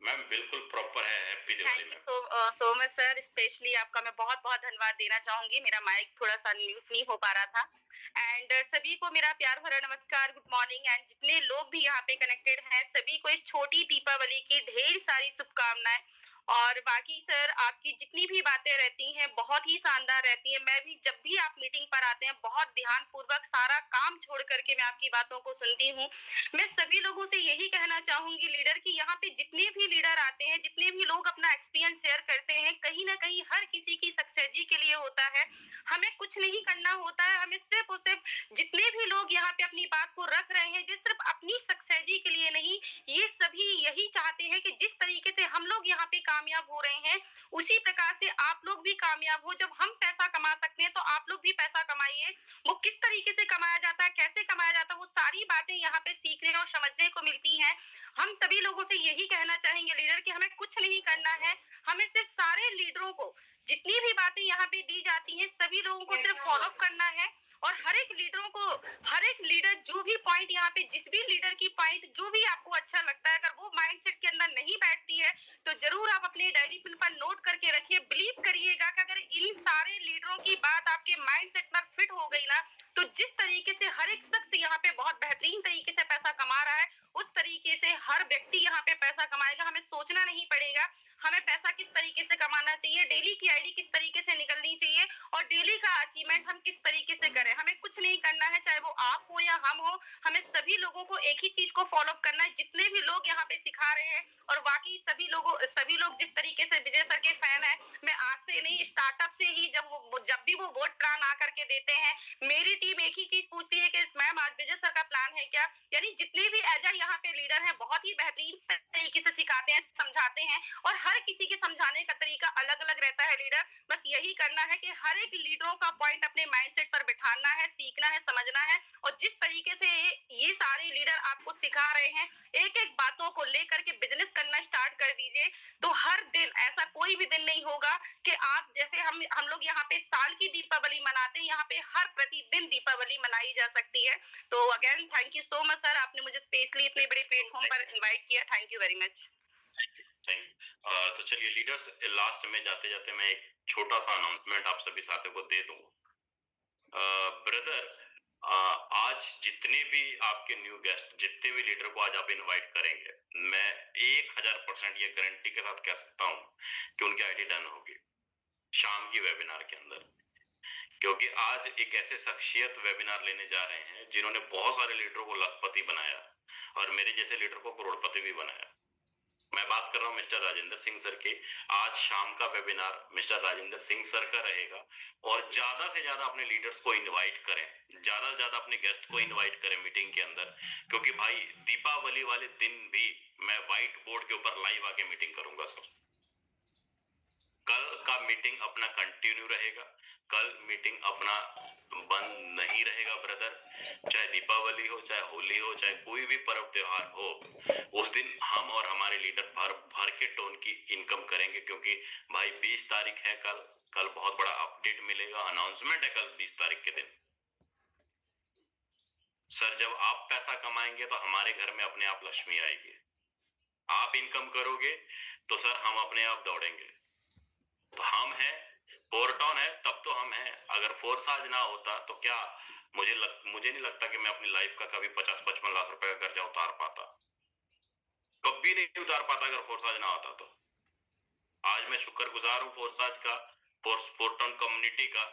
मैम बिल्कुल प्रॉपर है। Happy Diwali ma'am. So much sir. Specially आपका मैं बहुत बहुत धन्यवाद देना चाहूंगी। मेरा माइक थोड़ा सा म्यूट नहीं हो पा रहा था। एंड सभी को मेरा प्यार भरा नमस्कार, गुड मॉर्निंग। एंड जितने लोग भी यहाँ पे कनेक्टेड हैं, सभी को इस छोटी दीपावली की ढेर सारी शुभकामनाएं। और बाकी सर, आपकी जितनी भी बातें रहती हैं बहुत ही शानदार रहती हैं। मैं भी जब भी आप मीटिंग पर आते हैं बहुत ध्यान पूर्वक सारा काम छोड़ करके मैं आपकी बातों को सुनती हूँ। मैं सभी लोगों से यही कहना चाहूंगी लीडर की, यहाँ पे जितने भी लीडर आते हैं, जितने भी लोग अपना एक्सपीरियंस शेयर करते हैं, कहीं ना कहीं हर किसी की सक्सेस के लिए होता है। हमें कुछ नहीं करना होता है, हमें सिर्फ और सिर्फ जितने भी लोग यहाँ पे अपनी बात को रख रहे हैं, जो सिर्फ अपनी सक्सेस के लिए नहीं, ये सभी यही चाहते हैं कि जिस तरीके से हम लोग यहाँ पे कामयाब हो रहे हैं, उसी प्रकार से आप लोग भी कामयाब हो। जब हम पैसा कमा सकते हैं तो आप लोग भी पैसा कमाइए। वो किस तरीके से कमाया जाता है, कैसे कमाया जाता है, वो सारी बातें यहाँ पे सीखने और समझने को मिलती हैं। हम सभी लोगों से यही कहना चाहेंगे लीडर कि हमें कुछ नहीं करना है, हमें सिर्फ सारे लीडरों को जितनी भी बातें यहाँ पे दी जाती हैं, सभी लोगों को सिर्फ फॉलो करना है और हर एक लीडर जो भी पॉइंट यहाँ पे, जिस भी लीडर की पॉइंट जो भी आपको अच्छा लगता है, अगर वो माइंडसेट के अंदर नहीं बैठती है तो जरूर आप अपने डायरी पेन पर नोट करके रखिए। बिलीव करिएगा कि अगर इन सारे लीडरों की बात आपके माइंडसेट पर फिट हो गई ना, तो जिस तरीके से हर एक शख्स यहाँ पे बहुत बेहतरीन तरीके से पैसा कमा रहा है, उस तरीके से हर व्यक्ति यहाँ पे पैसा कमाएगा। हमें सोचना नहीं पड़ेगा हमें पैसा किस तरीके से कमाना चाहिए, डेली की आईडी किस तरीके से निकलनी चाहिए और डेली का अचीवमेंट हम किस तरीके से करें। हमें कुछ नहीं करना है, चाहे वो आप हो या हम हो, हमें सभी लोगों को एक ही चीज को फॉलो करना है। जितने भी लोग यहाँ पे सिखा रहे हैं और बाकी सभी लोग जिस तरीके से विजय सर के फैन है, मैं आज से नहीं, स्टार्टअप से ही जब भी वो वोट प्लान आकर के देते हैं, मेरी टीम एक ही चीज पूछती है कि मैम आज विजय सर का प्लान है क्या। यानी जितने भी एजेंट यहाँ पे लीडर हैं बहुत ही बेहतरीन तरीके से सिखाते हैं, समझाते हैं और हर किसी के समझाने का तरीका अलग अलग रहता है लीडर। बस यही करना है कि हर एक लीडरों का पॉइंट अपने माइंडसेट पर बिठाना है, सीखना है, समझना है और जिस तरीके से ये सारे लीडर आपको सिखा रहे हैं, एक एक बातों को लेकर के बिजनेस करना स्टार्ट कर दीजिए। तो हर दिन ऐसा कोई भी दिन नहीं होगा कि आप जैसे हम लोग यहाँ पे साल की दीपावली मनाते हैं, यहाँ पे हर प्रतिदिन दीपावली मनाई जा सकती है। तो again thank you so much sir, आपने मुझे स्पेशली इतने बड़े प्लेटफॉर्म पर इनवाइट किया। Thank you very much. तो चलिए लीडर्स, लास्ट में जाते जाते मैं एक छोटा सा अनाउंसमेंट आप सभी साथियों को दे दूं। ब्रदर, आज जितने भी आपके न्यू गेस्ट, जितने भी लीडर को आज आप इनवाइट करेंगे, मैं 1000% ये गारंटी के साथ कह सकता हूं कि उनकी आईडी डन होगी शाम की वेबिनार के अंदर। क्योंकि आज एक ऐसे शख्सियत वेबिनार लेने जा रहे हैं जिन्होंने बहुत सारे लीडरों को लखपति बनाया और मेरे जैसे लीडर को करोड़पति भी बनाया। मैं बात कर रहा हूं मिस्टर राजेंद्र सिंह सर की। आज शाम का webinar mister Rajendra Singh sir का रहेगा और ज्यादा से ज्यादा अपने लीडर्स को इनवाइट करें, ज्यादा से ज्यादा अपने गेस्ट को इनवाइट करें मीटिंग के अंदर। क्योंकि भाई दीपावली वाले दिन भी मैं व्हाइट बोर्ड के ऊपर लाइव आके मीटिंग करूंगा सर। कल का मीटिंग अपना कंटिन्यू रहेगा, कल मीटिंग अपना बंद नहीं रहेगा ब्रदर। चाहे दीपावली हो, चाहे होली हो, चाहे कोई भी पर्व त्योहार हो, उस दिन हम और हमारे लीडर भर के टोन की इनकम करेंगे। क्योंकि भाई 20 तारीख है कल बहुत बड़ा अपडेट मिलेगा, अनाउंसमेंट है कल 20 तारीख के दिन। सर जब आप पैसा कमाएंगे तो हमारे घर में अपने आप लक्ष्मी आएगी। आप इनकम करोगे तो सर हम अपने आप दौड़ेंगे। तो हम हैं, फोरटॉन है तब तो हम हैं। अगर फोरसाज ना होता तो क्या मुझे नहीं लगता कि मैं अपनी लाइफ का कभी 50-55 लाख रुपए का कर्जा उतार पाता, कभी नहीं उतार पाता अगर फोरसाज ना होता। तो आज मैं शुक्रगुजार हूं फोरसाज का, फोरटॉन कम्युनिटी का,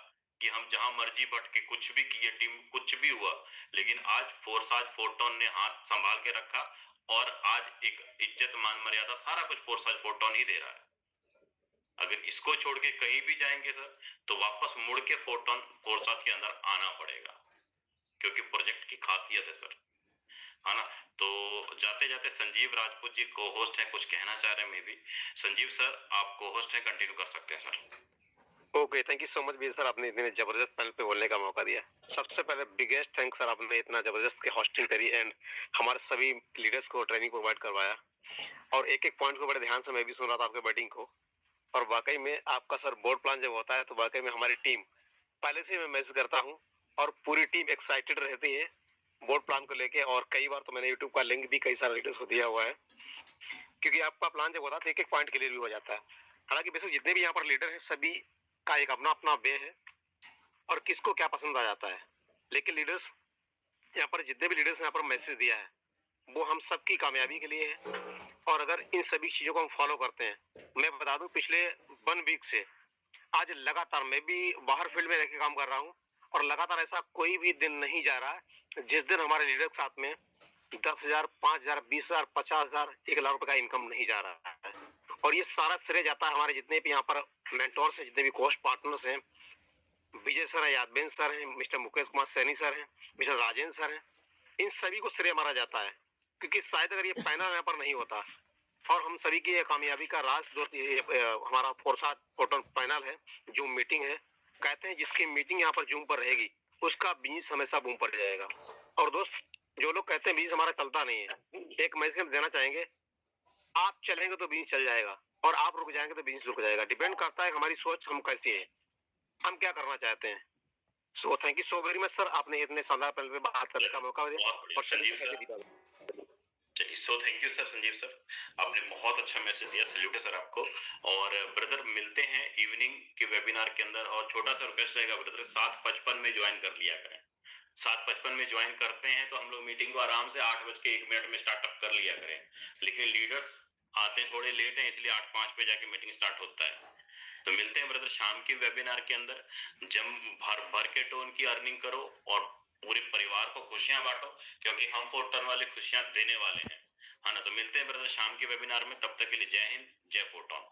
कि हम जहां मर्जी भटके, कुछ भी किए, टीम कुछ भी हुआ, लेकिन आज फोरसाज फोरटॉन ने हाथ संभाल के रखा और आज एक इज्जत मान मर्यादा सारा कुछ फोरसाज फोरटॉन ही दे रहा है। अगर इसको छोड़ के कहीं भी जाएंगे सर तो वापस मुड़ के फोरसाज के अंदर आना पड़ेगा, क्योंकि प्रोजेक्ट की खासियत है सर, है ना। तो जाते जाते संजीव राजपूत जी को होस्ट है, कुछ कहना चाह रहे हैं। मे भी संजीव सर आप को होस्ट है, कंटिन्यू कर सकते हैं sir. Okay, thank you so much Veer sir, आपने इतने जबरदस्त पैनल पे बोलने का मौका दिया। सबसे पहले बिगेस्ट थैंक्स सर, आपने इतना जबरदस्त की होस्टिंग करी एंड हमारे सभी लीडर्स को ट्रेनिंग प्रोवाइड करवाया और एक एक पॉइंट को बड़े ध्यान से मैं भी सुन रहा था आपके बैटिंग को। और वाकई में आपका सर बोर्ड प्लान जब होता है तो वाकई में हमारी टीम पहले से मैं मैसेज करता हूँ और पूरी टीम एक्साइटेड रहती है बोर्ड प्लान को लेके। और कई बार तो मैंने यूट्यूब का लिंक भी कई सारे लीडर्स को दिया हुआ है, क्योंकि आपका प्लान जब होता है तो एक एक पॉइंट क्लियर भी हो जाता है। हालांकि बेसिक जितने भी यहाँ पर लीडर हैं सभी का एक अपना अपना वे है और किसको क्या पसंद आ जाता है, लेकिन लीडर्स यहाँ पर जितने भी लीडर्स यहाँ पर मैसेज दिया है वो हम सबकी कामयाबी के लिए है। और अगर इन सभी चीजों को हम फॉलो करते हैं, मैं बता दूं पिछले 1 वीक से आज लगातार मैं भी बाहर फील्ड में रहकर काम कर रहा हूं और लगातार ऐसा कोई भी दिन नहीं जा रहा जिस दिन हमारे लीडर के साथ में 10,000, 5,000, 20,000, 50,000, 1 लाख रुपए का इनकम नहीं जा रहा है। और ये सारा श्रेय जाता है हमारे जितने भी यहाँ पर मेंटोर्स हैं, जितने भी कोच पार्टनर्स हैं, विजय सर है, यादवेन सर हैं, मिस्टर मुकेश कुमार सैनी सर हैं, मिस्टर राजेंद्र सर हैं, इन सभी को श्रेय मारा जाता है। क्योंकि शायद अगर ये पैनल यहाँ पर नहीं होता और हम सभी की कामयाबी का राज जो हमारा फोरटॉन पैनल है, जूम मीटिंग है, कहते हैं जिसकी मीटिंग यहाँ पर जूम पर रहेगी उसका बिजनेस हमेशा बूम पड़ जाएगा। और दोस्त जो लोग कहते हैं बिजनेस हमारा चलता नहीं है, एक मैसेज हम देना चाहेंगे, आप चलेंगे तो बिजनेस चल जाएगा और आप रुक जाएंगे तो बिजनेस रुक जाएगा। डिपेंड करता है हमारी सोच हम कैसी है, हम क्या करना चाहते हैं। So thank you so very much sir, आपने इतने शानदार पैनल पे बात करने का मौका दिया और संजीव सर, चलिए so thank you sir Sanjeev sir, आपने बहुत अच्छा मैसेज दिया, सैल्यूट है सर आपको। और ब्रदर मिलते हैं इवनिंग के वेबिनार के अंदर, और छोटा सा रिक्वेस्ट रहेगा ब्रदर 7:55 में ज्वाइन कर लिया करें। 7:55 में ज्वाइन करते हैं तो हम लोग मीटिंग को आराम से 8:01 में स्टार्टअप कर लिया करें, लेकिन लीडर्स आते थोड़े लेट हैं इसलिए 8:05 पे जाके मीटिंग स्टार्ट होता है। तो मिलते हैं ब्रदर शाम के वेबिनार के अंदर। जम भर भर के टोन की अर्निंग करो और पूरे परिवार को खुशियां बांटो, क्योंकि हम फोर्टन वाले खुशियां देने वाले हैं, है ना। तो मिलते हैं ब्रदर शाम के वेबिनार में, तब तक के लिए जय हिंद, जय फोर्टन।